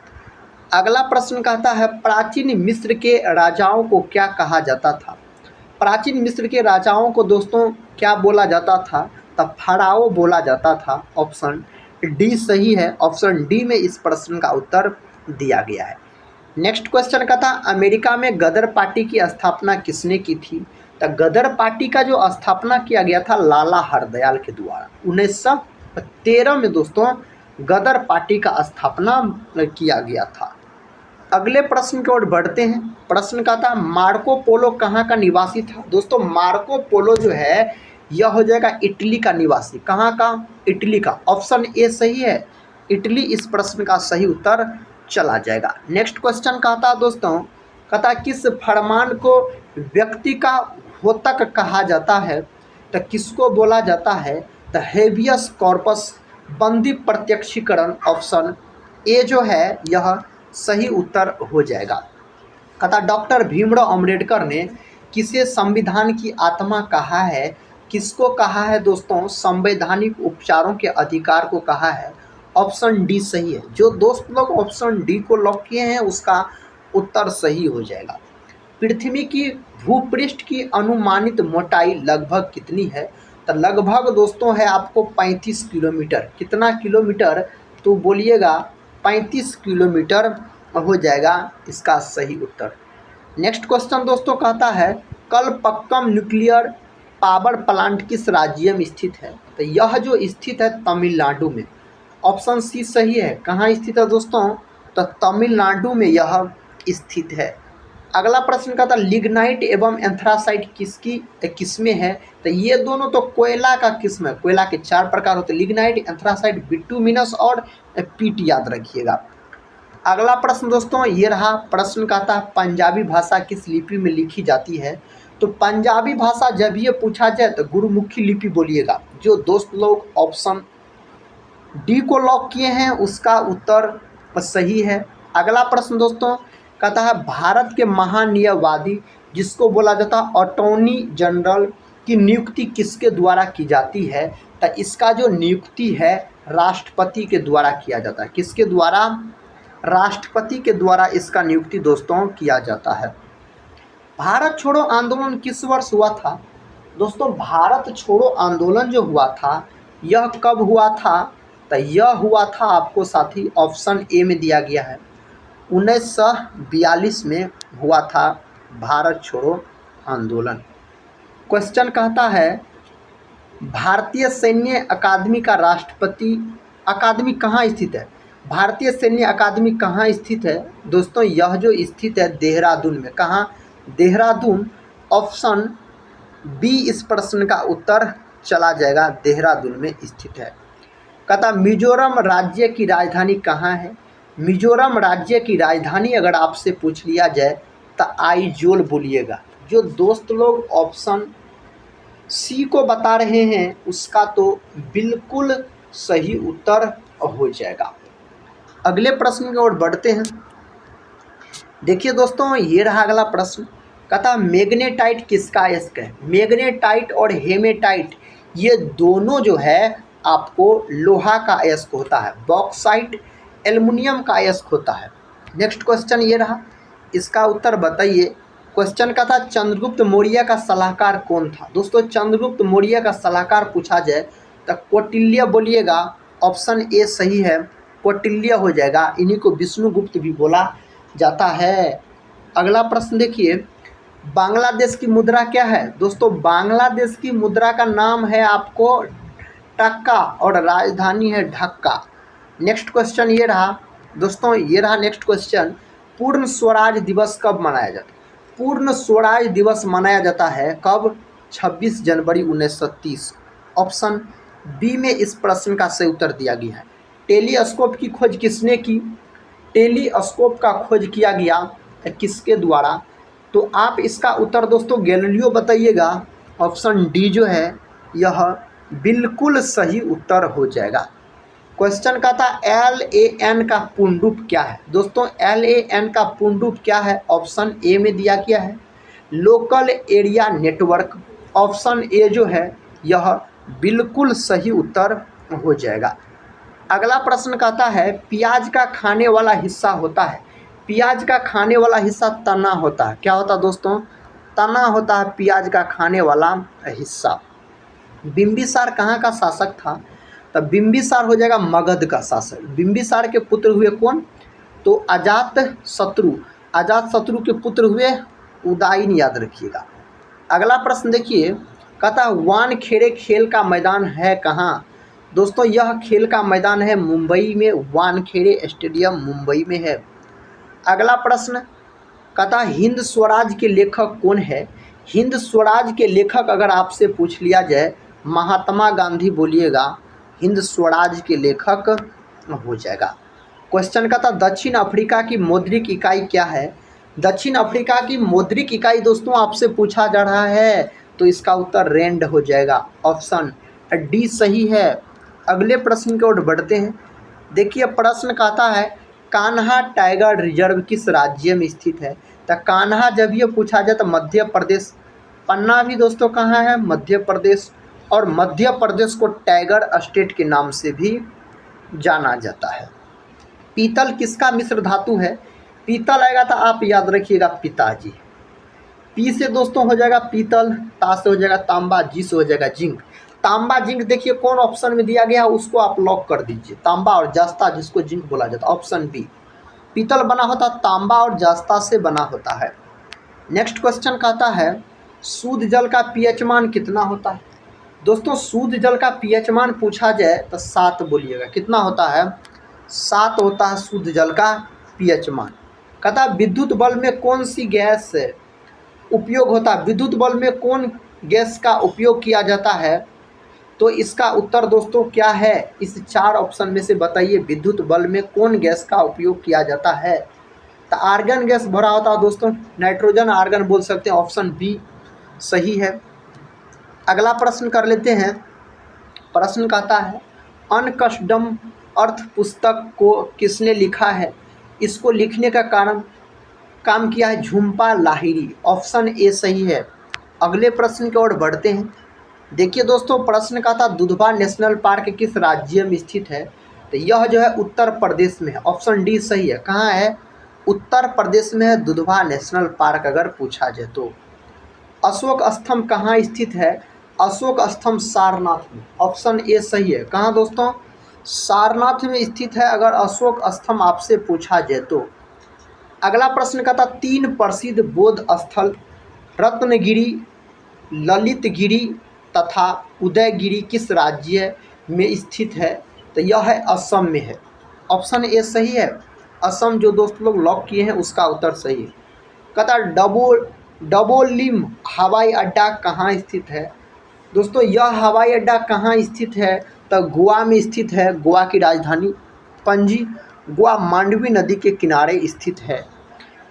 अगला प्रश्न कहता है प्राचीन मिस्र के राजाओं को क्या कहा जाता था? प्राचीन मिस्र के राजाओं को दोस्तों क्या बोला जाता था? तब फराओ बोला जाता था। ऑप्शन डी सही है। ऑप्शन डी में इस प्रश्न का उत्तर दिया गया है। नेक्स्ट क्वेश्चन का था अमेरिका में गदर पार्टी की स्थापना किसने की थी? तो गदर पार्टी का जो स्थापना किया गया था लाला हरदयाल के द्वारा 1913 में दोस्तों गदर पार्टी का स्थापना किया गया था। अगले प्रश्न की ओर बढ़ते हैं। प्रश्न का था मार्को पोलो कहाँ का निवासी था? दोस्तों मार्को पोलो जो है यह हो जाएगा इटली का निवासी। कहाँ का? इटली का। ऑप्शन ए सही है, इटली इस प्रश्न का सही उत्तर चला जाएगा। नेक्स्ट क्वेश्चन कहता दोस्तों कहता किस फरमान को व्यक्ति का होतक कहा जाता है? तो किसको बोला जाता है? द हेबियस कॉर्पस बंदी प्रत्यक्षीकरण। ऑप्शन ए जो है यह सही उत्तर हो जाएगा। कहता डॉक्टर भीमराव अंबेडकर ने किसे संविधान की आत्मा कहा है? किसको कहा है दोस्तों? संवैधानिक उपचारों के अधिकार को कहा है। ऑप्शन डी सही है। जो दोस्त लोग ऑप्शन डी को लॉक किए हैं उसका उत्तर सही हो जाएगा। पृथ्वी की भूपृष्ठ की अनुमानित मोटाई लगभग कितनी है? तो लगभग दोस्तों है आपको 35 किलोमीटर। कितना किलोमीटर? तो बोलिएगा 35 किलोमीटर हो जाएगा इसका सही उत्तर। नेक्स्ट क्वेश्चन दोस्तों कहता है कलपक्कम न्यूक्लियर पावर प्लांट किस राज्य में स्थित है? तो यह जो स्थित है तमिलनाडु में। ऑप्शन सी सही है। कहाँ स्थित है दोस्तों? तो तमिलनाडु में यह स्थित है। अगला प्रश्न कहता है लिग्नाइट एवं एंथ्रासाइट किसमें है? तो ये दोनों तो कोयला का किस्म है। कोयला के 4 प्रकार होते हैं, लिग्नाइट, एंथ्रासाइट, बिटुमिनस और पीट, याद रखिएगा। अगला प्रश्न दोस्तों ये रहा। प्रश्न कहता है पंजाबी भाषा किस लिपि में लिखी जाती है? तो पंजाबी भाषा जब ये पूछा जाए तो गुरुमुखी लिपि बोलिएगा। जो दोस्त लोग ऑप्शन डी को लॉक किए हैं उसका उत्तर सही है। अगला प्रश्न दोस्तों कहता है भारत के महान्यायवादी जिसको बोला जाता है अटॉर्नी जनरल की नियुक्ति किसके द्वारा की जाती है? तो इसका जो नियुक्ति है राष्ट्रपति के द्वारा किया जाता है। किसके द्वारा? राष्ट्रपति के द्वारा इसका नियुक्ति दोस्तों किया जाता है। भारत छोड़ो आंदोलन किस वर्ष हुआ था? दोस्तों भारत छोड़ो आंदोलन जो हुआ था यह कब हुआ था? तो यह हुआ था आपको साथी ऑप्शन ए में दिया गया है 1942 में हुआ था भारत छोड़ो आंदोलन। क्वेश्चन कहता है भारतीय सैन्य अकादमी का राष्ट्रपति अकादमी कहाँ स्थित है? भारतीय सैन्य अकादमी कहाँ स्थित है? दोस्तों यह जो स्थित है देहरादून में। कहाँ? देहरादून। ऑप्शन बी इस प्रश्न का उत्तर चला जाएगा, देहरादून में स्थित है। कहता मिजोरम राज्य की राजधानी कहाँ है? मिजोरम राज्य की राजधानी अगर आपसे पूछ लिया जाए तो आइजोल बोलिएगा। जो दोस्त लोग ऑप्शन सी को बता रहे हैं उसका तो बिल्कुल सही उत्तर हो जाएगा। अगले प्रश्न की ओर बढ़ते हैं। देखिए दोस्तों ये रहा अगला प्रश्न। कहता मैग्नेटाइट किसका अयस्क है? मैग्नेटाइट और हेमेटाइट ये दोनों जो है आपको लोहा का अयस्क होता है। बॉक्साइट एल्युमिनियम का अयस्क होता है। नेक्स्ट क्वेश्चन ये रहा, इसका उत्तर बताइए। क्वेश्चन का था चंद्रगुप्त मौर्य का सलाहकार कौन था? दोस्तों चंद्रगुप्त मौर्य का सलाहकार पूछा जाए तो कौटिल्य बोलिएगा। ऑप्शन ए सही है, कौटिल्य हो जाएगा। इन्हीं को विष्णुगुप्त भी बोला जाता है। अगला प्रश्न देखिए, बांग्लादेश की मुद्रा क्या है? दोस्तों बांग्लादेश की मुद्रा का नाम है आपको टक्का और राजधानी है ढाका। नेक्स्ट क्वेश्चन ये रहा दोस्तों, ये रहा नेक्स्ट क्वेश्चन। पूर्ण स्वराज दिवस कब मनाया जाता है? पूर्ण स्वराज दिवस मनाया जाता है कब? 26 जनवरी 1930। ऑप्शन बी में इस प्रश्न का सही उत्तर दिया गया है। टेलीस्कोप की खोज किसने की? टेलीस्कोप का खोज किया गया किसके द्वारा? तो आप इसका उत्तर दोस्तों गैलीलियो बताइएगा। ऑप्शन डी जो है यह बिल्कुल सही उत्तर हो जाएगा। क्वेश्चन का था LAN का पूर्ण रूप क्या है? दोस्तों LAN का पूर्ण रूप क्या है? ऑप्शन ए में दिया गया है local area network. Option A जो है यह बिल्कुल सही उत्तर हो जाएगा। अगला प्रश्न कहता है प्याज का खाने वाला हिस्सा होता है। प्याज का खाने वाला हिस्सा तना होता है। क्या होता है दोस्तों? तना होता है प्याज का खाने वाला हिस्सा। बिंबिसार कहाँ का शासक था? तो बिंबिसार हो जाएगा मगध का शासक। बिंबिसार के पुत्र हुए कौन? तो अजातशत्रु। अजातशत्रु के पुत्र हुए उदयन, याद रखिएगा। अगला प्रश्न देखिए, कहता वानखेड़े खेल का मैदान है कहाँ? दोस्तों यह खेल का मैदान है मुंबई में, वानखेड़े स्टेडियम मुंबई में है। अगला प्रश्न कहता हिंद स्वराज के लेखक कौन है? हिंद स्वराज के लेखक अगर आपसे पूछ लिया जाए महात्मा गांधी बोलिएगा, हिंद स्वराज के लेखक हो जाएगा। क्वेश्चन का था दक्षिण अफ्रीका की मौद्रिक इकाई क्या है? दक्षिण अफ्रीका की मौद्रिक इकाई दोस्तों आपसे पूछा जा रहा है तो इसका उत्तर रैंड हो जाएगा। ऑप्शन डी सही है। अगले प्रश्न की ओर बढ़ते हैं। देखिए प्रश्न कहता है कान्हा टाइगर रिजर्व किस राज्य में स्थित है? तो कान्हा जब ये पूछा जाए तो मध्य प्रदेश। पन्ना भी दोस्तों कहाँ है? मध्य प्रदेश। और मध्य प्रदेश को टाइगर स्टेट के नाम से भी जाना जाता है। पीतल किसका मिश्र धातु है? पीतल आएगा तो आप याद रखिएगा पिताजी। पी से दोस्तों हो जाएगा पीतल, ता से हो जाएगा तांबा, जी से हो जाएगा जिंक। तांबा जिंक देखिए कौन ऑप्शन में दिया गया उसको आप लॉक कर दीजिए। तांबा और जास्ता जिसको जिंक बोला जाता है, ऑप्शन बी। पीतल बना होता तांबा और जास्ता से बना होता है। नेक्स्ट क्वेश्चन कहता है शुद्ध जल का पीएच मान कितना होता है। दोस्तों शुद्ध जल का पीएच मान पूछा जाए तो 7 बोलिएगा। कितना होता है? 7 होता है शुद्ध जल का पीएच मान। कहता है विद्युत बल्ब में कौन सी गैस उपयोग होता है, विद्युत बल्ब में कौन गैस का उपयोग किया जाता है? तो इसका उत्तर दोस्तों क्या है? इस 4 ऑप्शन में से बताइए विद्युत बल्ब में कौन गैस का उपयोग किया जाता है। तो आर्गन गैस भरा होता है दोस्तों, नाइट्रोजन आर्गन बोल सकते हैं, ऑप्शन बी सही है। अगला प्रश्न कर लेते हैं। प्रश्न कहता है अनकस्टम अर्थ पुस्तक को किसने लिखा है? इसको लिखने का काम किया है झुम्पा लाहिरी, ऑप्शन ए सही है। अगले प्रश्न की ओर बढ़ते हैं। देखिए दोस्तों प्रश्न का था दुधवा नेशनल पार्क किस राज्य में स्थित है? तो यह जो है उत्तर प्रदेश में है, ऑप्शन डी सही है। कहाँ है? उत्तर प्रदेश में है दुधवा नेशनल पार्क अगर पूछा जाए तो। अशोक स्तंभ कहाँ स्थित है? अशोक स्तंभ सारनाथ में, ऑप्शन ए सही है। कहाँ दोस्तों? सारनाथ में स्थित है अगर अशोक स्तंभ आपसे पूछा जाए तो। अगला प्रश्न का था 3 प्रसिद्ध बौद्ध स्थल रत्नगिरी, ललितगिरी तथा उदयगिरी किस राज्य में स्थित है? तो यह है असम में है, ऑप्शन ए सही है। असम जो दोस्त लोग लॉक किए हैं उसका उत्तर सही है। कहता डबोलिम हवाई अड्डा कहाँ स्थित है? दोस्तों यह हवाई अड्डा कहाँ स्थित है? तो गोवा में स्थित है, गोवा की राजधानी पणजी। गोवा मांडवी नदी के किनारे स्थित है।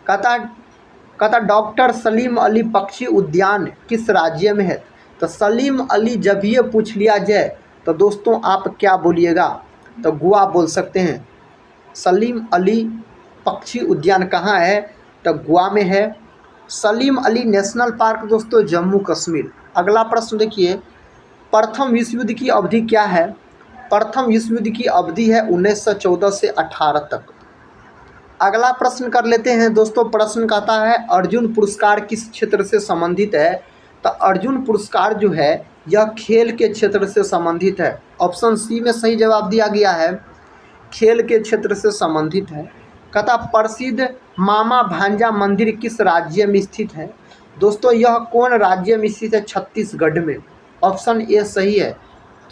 कहता डॉक्टर सलीम अली पक्षी उद्यान किस राज्य में है? तो सलीम अली जब ये पूछ लिया जाए तो दोस्तों आप क्या बोलिएगा? तो गोवा बोल सकते हैं। सलीम अली पक्षी उद्यान कहाँ है? तो गोवा में है। सलीम अली नेशनल पार्क दोस्तों जम्मू कश्मीर। अगला प्रश्न देखिए प्रथम विश्व युद्ध की अवधि क्या है? प्रथम विश्व युद्ध की अवधि है 1914 से 18 तक। अगला प्रश्न कर लेते हैं दोस्तों। प्रश्न कहता है अर्जुन पुरस्कार किस क्षेत्र से संबंधित है? तो अर्जुन पुरस्कार जो है यह खेल के क्षेत्र से संबंधित है, ऑप्शन सी में सही जवाब दिया गया है, खेल के क्षेत्र से संबंधित है। कहता प्रसिद्ध मामा भांजा मंदिर किस राज्य में स्थित है? दोस्तों यह कौन राज्य में स्थित है? छत्तीसगढ़ में, ऑप्शन ए सही है।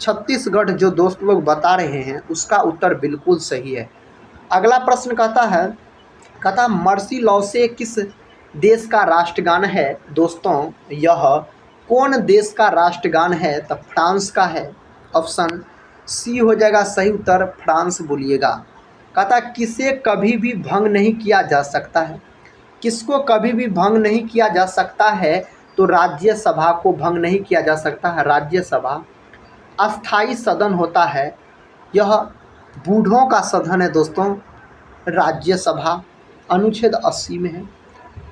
छत्तीसगढ़ जो दोस्त लोग बता रहे हैं उसका उत्तर बिल्कुल सही है। अगला प्रश्न कहता मर्सी लॉ से किस देश का राष्ट्रगान है? दोस्तों यह कौन देश का राष्ट्रगान है? तो फ्रांस का है, ऑप्शन सी हो जाएगा सही उत्तर, फ्रांस बोलिएगा। कहता किसे कभी भी भंग नहीं किया जा सकता है? किसको कभी भी भंग नहीं किया जा सकता है? तो राज्यसभा को भंग नहीं किया जा सकता है। राज्यसभा अस्थाई सदन होता है, यह बूढ़ों का सदन है दोस्तों। राज्यसभा अनुच्छेद 80 में है।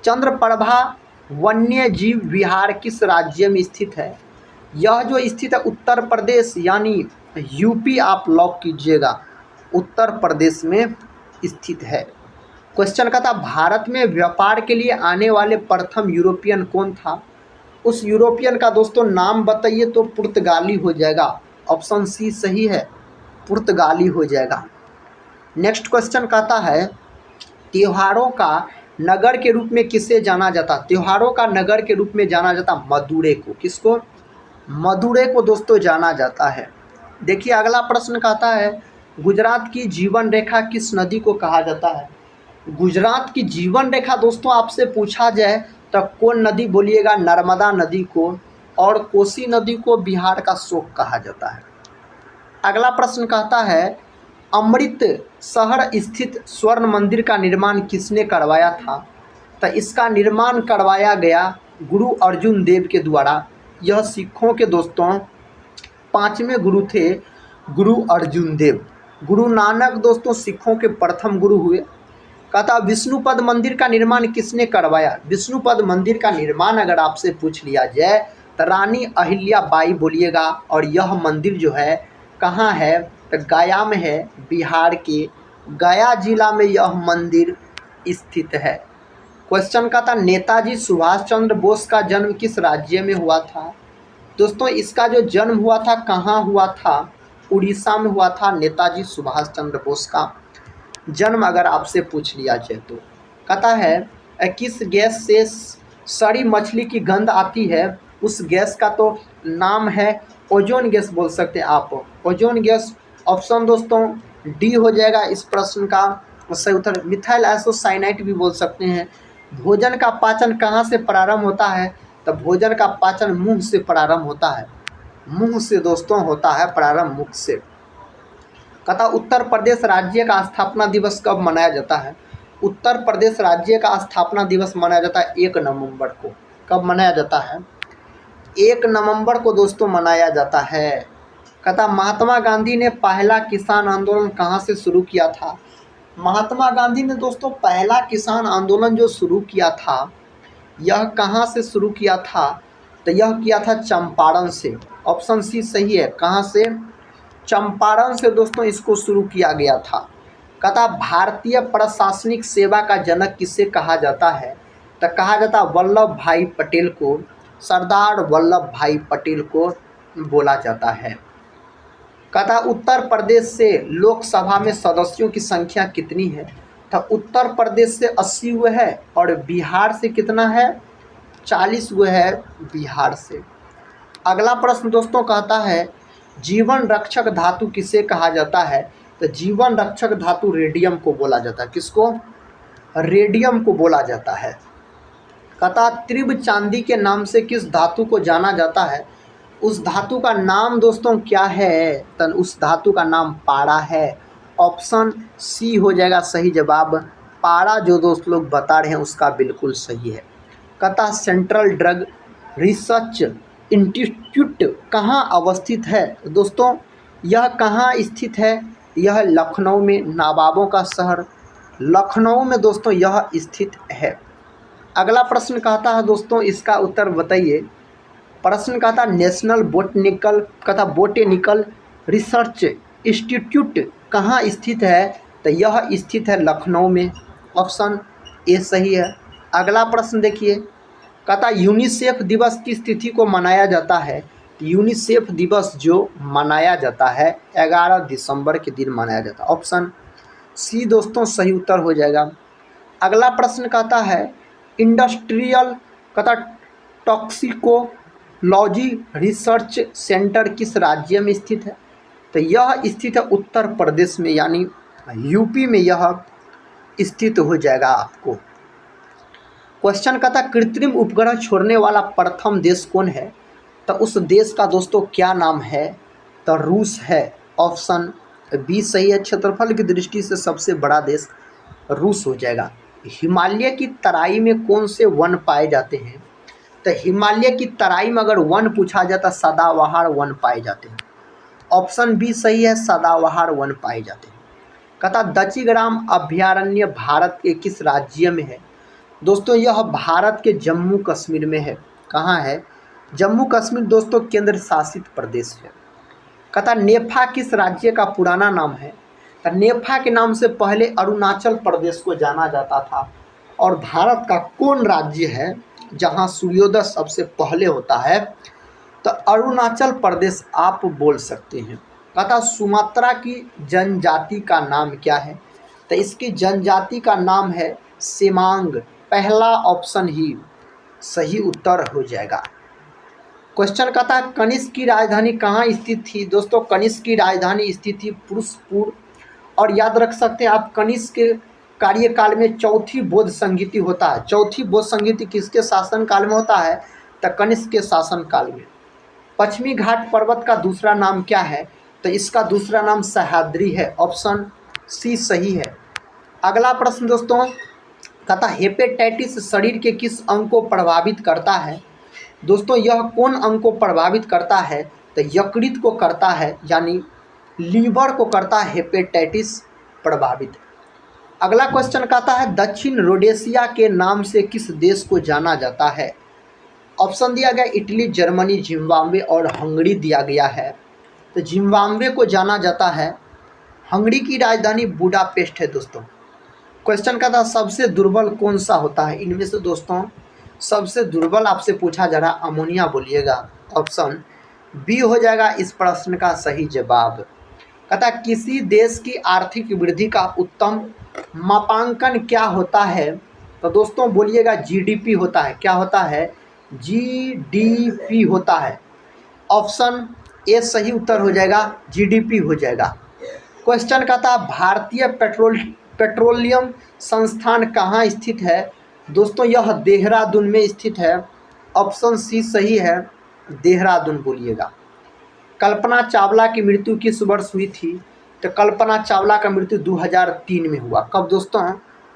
चंद्रप्रभा वन्य जीव विहार किस राज्य में स्थित है? यह जो स्थित है उत्तर प्रदेश यानी यूपी, आप लॉक कीजिएगा, उत्तर प्रदेश में स्थित है। क्वेश्चन का था भारत में व्यापार के लिए आने वाले प्रथम यूरोपियन कौन था? उस यूरोपियन का दोस्तों नाम बताइए। तो पुर्तगाली हो जाएगा, ऑप्शन सी सही है, पुर्तगाली हो जाएगा। नेक्स्ट क्वेश्चन कहता है त्योहारों का नगर के रूप में किसे जाना जाता? त्योहारों का नगर के रूप में जाना जाता मदुरै को। किसको? मदुरै को दोस्तों जाना जाता है। देखिए अगला प्रश्न कहता है गुजरात की जीवन रेखा किस नदी को कहा जाता है? गुजरात की जीवन रेखा दोस्तों आपसे पूछा जाए तो कौन नदी बोलिएगा? नर्मदा नदी को, और कोसी नदी को बिहार का शोक कहा जाता है। अगला प्रश्न कहता है अमृत शहर स्थित स्वर्ण मंदिर का निर्माण किसने करवाया था? तो इसका निर्माण करवाया गया गुरु अर्जुन देव के द्वारा। यह सिखों के दोस्तों 5वें गुरु थे गुरु अर्जुन देव। गुरु नानक दोस्तों सिखों के प्रथम गुरु हुए। कहता विष्णुपद मंदिर का निर्माण किसने करवाया? विष्णुपद मंदिर का निर्माण अगर आपसे पूछ लिया जाए तो रानी अहिल्याबाई बोलिएगा। और यह मंदिर जो है कहाँ है? तो गया में है, बिहार के गया जिला में यह मंदिर स्थित है। क्वेश्चन का था नेताजी सुभाष चंद्र बोस का जन्म किस राज्य में हुआ था? दोस्तों इसका जो जन्म हुआ था कहाँ हुआ था? उड़ीसा में हुआ था नेताजी सुभाष चंद्र बोस का जन्म, अगर आपसे पूछ लिया जाए तो। कहता है किस गैस से सड़ी मछली की गंध आती है, उस गैस का तो नाम है ओजोन गैस बोल सकते हैं आप, ओजोन गैस। ऑप्शन दोस्तों डी हो जाएगा इस प्रश्न का सही उत्तर। मिथाइल आइसोसाइनाइड भी बोल सकते हैं। भोजन का पाचन कहाँ से प्रारंभ होता है? तो भोजन का पाचन मुंह से प्रारंभ होता है, मुंह से दोस्तों होता है प्रारंभ, मुख से। कहता उत्तर प्रदेश राज्य का स्थापना दिवस कब मनाया जाता है? उत्तर प्रदेश राज्य का स्थापना दिवस मनाया जाता है 1 नवंबर को। कब मनाया जाता है? 1 नवंबर को दोस्तों मनाया जाता है। कहता महात्मा गांधी ने पहला किसान आंदोलन कहाँ से शुरू किया था? महात्मा गांधी ने दोस्तों पहला किसान आंदोलन जो शुरू किया था, यह कहाँ से शुरू किया था? तो यह किया था चंपारण से। ऑप्शन सी सही है। कहाँ से? चंपारण से दोस्तों इसको शुरू किया गया था। कहता भारतीय प्रशासनिक सेवा का जनक किसे कहा जाता है? तो कहा जाता वल्लभ भाई पटेल को, सरदार वल्लभ भाई पटेल को बोला जाता है। कहता उत्तर प्रदेश से लोकसभा में सदस्यों की संख्या कितनी है? तो उत्तर प्रदेश से 80 हुए है और बिहार से कितना है? 40 हुए है बिहार से। अगला प्रश्न दोस्तों कहता है जीवन रक्षक धातु किसे कहा जाता है? तो जीवन रक्षक धातु रेडियम को बोला जाता है। किसको? रेडियम को बोला जाता है। कहता त्रिभ चांदी के नाम से किस धातु को जाना जाता है? उस धातु का नाम दोस्तों क्या है? तो उस धातु का नाम पारा है। ऑप्शन सी हो जाएगा सही जवाब। पारा जो दोस्त लोग बता रहे हैं उसका बिल्कुल सही है। कहता सेंट्रल ड्रग रिसर्च इंस्टीट्यूट कहाँ अवस्थित है? दोस्तों यह कहाँ स्थित है? यह लखनऊ में, नवाबों का शहर लखनऊ में दोस्तों यह स्थित है। अगला प्रश्न कहता है दोस्तों इसका उत्तर बताइए। प्रश्न कहता नेशनल बोटेनिकल रिसर्च इंस्टीट्यूट कहाँ स्थित है? तो यह स्थित है लखनऊ में। ऑप्शन ए सही है। अगला प्रश्न देखिए। कहता यूनिसेफ दिवस किस तिथि को मनाया जाता है? यूनिसेफ दिवस जो मनाया जाता है 11 दिसंबर के दिन मनाया जाता है। ऑप्शन सी दोस्तों सही उत्तर हो जाएगा। अगला प्रश्न कहता है इंडस्ट्रियल कहता टॉक्सिकोलॉजी रिसर्च सेंटर किस राज्य में स्थित है? तो यह स्थित है उत्तर प्रदेश में, यानी यूपी में यह स्थित हो जाएगा आपको। क्वेश्चन कहता कृत्रिम उपग्रह छोड़ने वाला प्रथम देश कौन है? तो उस देश का दोस्तों क्या नाम है? तो रूस है। ऑप्शन बी सही है। क्षेत्रफल की दृष्टि से सबसे बड़ा देश रूस हो जाएगा। हिमालय की तराई में कौन से वन पाए जाते हैं? तो हिमालय की तराई में अगर वन पूछा जाता सदाबहार वन पाए जाते हैं। ऑप्शन बी सही है, सदाबहार वन पाए जाते हैं। कहता दचिग्राम अभयारण्य भारत के किस राज्य में है? दोस्तों यह भारत के जम्मू कश्मीर में है। कहाँ है? जम्मू कश्मीर दोस्तों केंद्र शासित प्रदेश है। कहता नेफा किस राज्य का पुराना नाम है? तो नेफा के नाम से पहले अरुणाचल प्रदेश को जाना जाता था। और भारत का कौन राज्य है जहाँ सूर्योदय सबसे पहले होता है? तो अरुणाचल प्रदेश आप बोल सकते हैं। कहता सुमात्रा की जनजाति का नाम क्या है? तो इसकी जनजाति का नाम है सेमांग। पहला ऑप्शन ही सही उत्तर हो जाएगा। क्वेश्चन कहता है कनिष्क की राजधानी कहाँ स्थित थी? दोस्तों कनिष्क की राजधानी स्थित थी पुरुषपुर। और याद रख सकते हैं आप कनिष्क के कार्यकाल में चौथी बौद्ध संगीति होता है। चौथी बौद्ध संगीति किसके शासन काल में होता है? तो कनिष्क के शासन काल में। पश्चिमी घाट पर्वत का दूसरा नाम क्या है? तो इसका दूसरा नाम सह्याद्री है। ऑप्शन सी सही है। अगला प्रश्न दोस्तों कहता हेपेटाइटिस शरीर के किस अंग को प्रभावित करता है? दोस्तों यह कौन अंग को प्रभावित करता है? तो यकृत को करता है, यानी लीवर को करता है हेपेटाइटिस प्रभावित। अगला क्वेश्चन कहता है दक्षिण रोडेशिया के नाम से किस देश को जाना जाता है? ऑप्शन दिया गया इटली, जर्मनी, जिम्बाब्वे और हंगरी दिया गया है। तो जिम्बाब्वे को जाना जाता है। हंगरी की राजधानी बुडापेस्ट है दोस्तों। क्वेश्चन कहता सबसे दुर्बल कौन सा होता है? इनमें से दोस्तों सबसे दुर्बल आपसे पूछा जा रहा अमोनिया बोलिएगा। ऑप्शन बी हो जाएगा इस प्रश्न का सही जवाब। कहता किसी देश की आर्थिक वृद्धि का उत्तम मापांकन क्या होता है? तो दोस्तों बोलिएगा जीडीपी होता है। क्या होता है? जीडीपी होता है। ऑप्शन ए सही उत्तर हो जाएगा, जीडीपी हो जाएगा। क्वेश्चन का था भारतीय पेट्रोलियम संस्थान कहाँ स्थित है? दोस्तों यह देहरादून में स्थित है। ऑप्शन सी सही है, देहरादून बोलिएगा। कल्पना चावला की मृत्यु किस वर्ष हुई थी? तो कल्पना चावला का मृत्यु 2003 में हुआ। कब दोस्तों?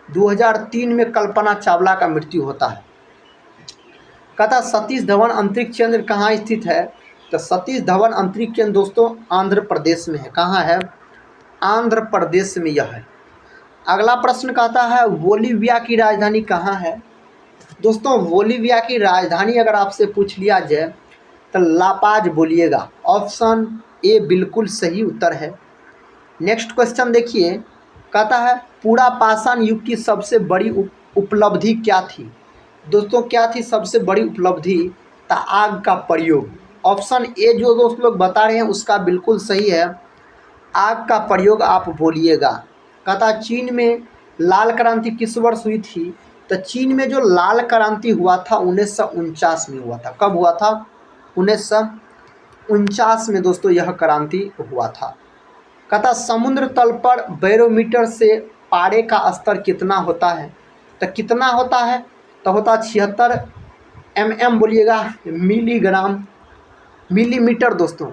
2003 में कल्पना चावला का मृत्यु होता है। कहता सतीश धवन अंतरिक्ष केंद्र कहाँ स्थित है? तो सतीश धवन अंतरिक्ष केंद्र दोस्तों आंध्र प्रदेश में है। कहाँ है? आंध्र प्रदेश में यह है। अगला प्रश्न कहता है बोलीविया की राजधानी कहाँ है? दोस्तों बोलीविया की राजधानी अगर आपसे पूछ लिया जाए तो लापाज बोलिएगा। ऑप्शन ए बिल्कुल सही उत्तर है। नेक्स्ट क्वेश्चन देखिए, कहता है पूरा पाषाण युग की सबसे बड़ी उपलब्धि क्या थी? दोस्तों क्या थी सबसे बड़ी उपलब्धि? तो आग का प्रयोग। ऑप्शन ए जो दोस्त लोग बता रहे हैं उसका बिल्कुल सही है, आग का प्रयोग आप बोलिएगा। कहता चीन में लाल क्रांति किस वर्ष हुई थी? तो चीन में जो लाल क्रांति हुआ था 1949 में हुआ था। कब हुआ था? 1949 में दोस्तों यह क्रांति हुआ था। कहता समुद्र तल पर बैरोमीटर से पारे का स्तर कितना होता है? तो कितना होता है? तो होता 76 mm बोलिएगा, मिलीग्राम मिलीमीटर दोस्तों।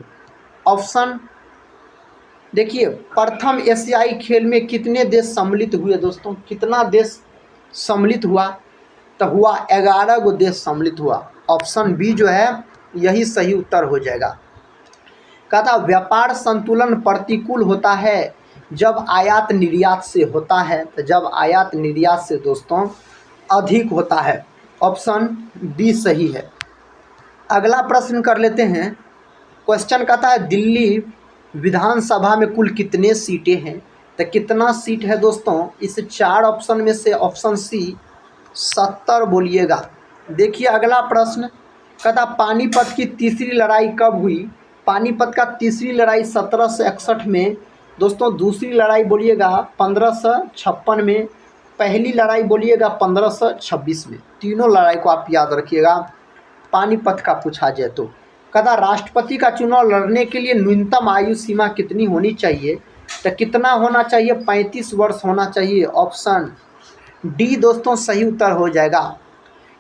ऑप्शन देखिए प्रथम एशियाई खेल में कितने देश सम्मिलित हुए? दोस्तों कितना देश सम्मिलित हुआ? तो हुआ 11 गो देश सम्मिलित हुआ। ऑप्शन बी जो है यही सही उत्तर हो जाएगा। कहता व्यापार संतुलन प्रतिकूल होता है जब आयात निर्यात से होता है। तो जब आयात निर्यात से दोस्तों अधिक होता है। ऑप्शन बी सही है। अगला प्रश्न कर लेते हैं। क्वेश्चन कहता है दिल्ली विधानसभा में कुल कितने सीटें हैं? तो कितना सीट है दोस्तों? इस 4 ऑप्शन में से ऑप्शन सी 70 बोलिएगा। देखिए अगला प्रश्न कहता पानीपत की तीसरी लड़ाई कब हुई? पानीपत का तीसरी लड़ाई 1761 में। दोस्तों दूसरी लड़ाई बोलिएगा 1556 में। पहली लड़ाई बोलिएगा 1526 में। तीनों लड़ाई को आप याद रखिएगा, पानीपत का पूछा जाए तो। कहता राष्ट्रपति का चुनाव लड़ने के लिए न्यूनतम आयु सीमा कितनी होनी चाहिए? तो कितना होना चाहिए? 35 वर्ष होना चाहिए। ऑप्शन डी दोस्तों सही उत्तर हो जाएगा।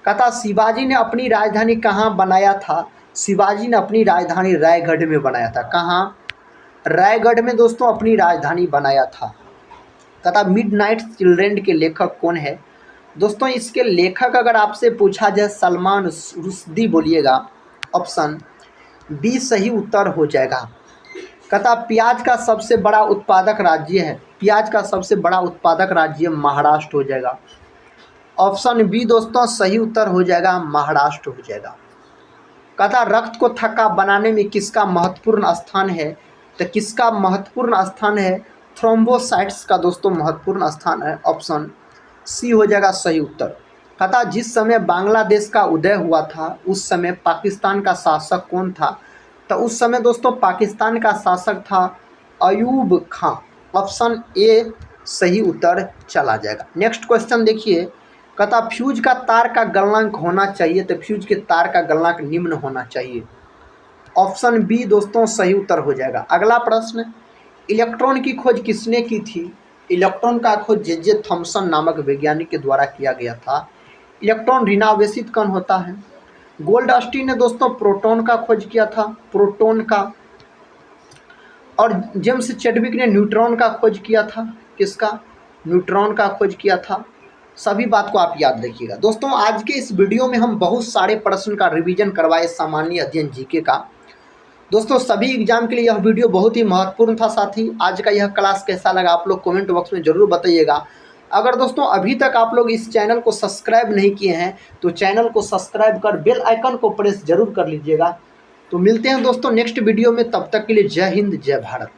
कहता शिवाजी ने अपनी राजधानी कहाँ बनाया था? शिवाजी ने अपनी राजधानी रायगढ़ में बनाया था। कहाँ? रायगढ़ में दोस्तों अपनी राजधानी बनाया था। कहता मिडनाइट चिल्ड्रेन के लेखक कौन है? दोस्तों इसके लेखक अगर आपसे पूछा जाए सलमान रुश्दी बोलिएगा। ऑप्शन बी सही उत्तर हो जाएगा। कहता प्याज का सबसे बड़ा उत्पादक राज्य है। प्याज का सबसे बड़ा उत्पादक राज्य महाराष्ट्र हो जाएगा। ऑप्शन बी दोस्तों सही उत्तर हो जाएगा, महाराष्ट्र हो जाएगा। कहता रक्त को थक्का बनाने में किसका महत्वपूर्ण स्थान है? तो किसका महत्वपूर्ण स्थान है? थ्रोम्बोसाइट्स का दोस्तों महत्वपूर्ण स्थान है। ऑप्शन सी हो जाएगा सही उत्तर। कहता जिस समय बांग्लादेश का उदय हुआ था उस समय पाकिस्तान का शासक कौन था? तो उस समय दोस्तों पाकिस्तान का शासक था अयूब खां। ऑप्शन ए सही उत्तर चला जाएगा। नेक्स्ट क्वेश्चन देखिए। कहता फ्यूज का तार का गलनांक होना चाहिए। तो फ्यूज के तार का गलनांक निम्न होना चाहिए। ऑप्शन बी दोस्तों सही उत्तर हो जाएगा। अगला प्रश्न इलेक्ट्रॉन की खोज किसने की थी? इलेक्ट्रॉन का खोज जे थॉमसन नामक वैज्ञानिक के द्वारा किया गया था। इलेक्ट्रॉन ऋणावेशित कण होता है। गोल्डस्टी ने दोस्तों प्रोटॉन का खोज किया था, प्रोटॉन का। और जेम्स चैडविक ने न्यूट्रॉन का खोज किया था। किसका? न्यूट्रॉन का खोज किया था। सभी बात को आप याद रखिएगा। दोस्तों आज के इस वीडियो में हम बहुत सारे प्रश्न का रिवीजन करवाए सामान्य अध्ययन जीके का। दोस्तों सभी एग्जाम के लिए यह वीडियो बहुत ही महत्वपूर्ण था। साथ ही आज का यह क्लास कैसा लगा आप लोग कमेंट बॉक्स में ज़रूर बताइएगा। अगर दोस्तों अभी तक आप लोग इस चैनल को सब्सक्राइब नहीं किए हैं तो चैनल को सब्सक्राइब कर बेल आइकन को प्रेस जरूर कर लीजिएगा। तो मिलते हैं दोस्तों नेक्स्ट वीडियो में, तब तक के लिए जय हिंद जय भारत।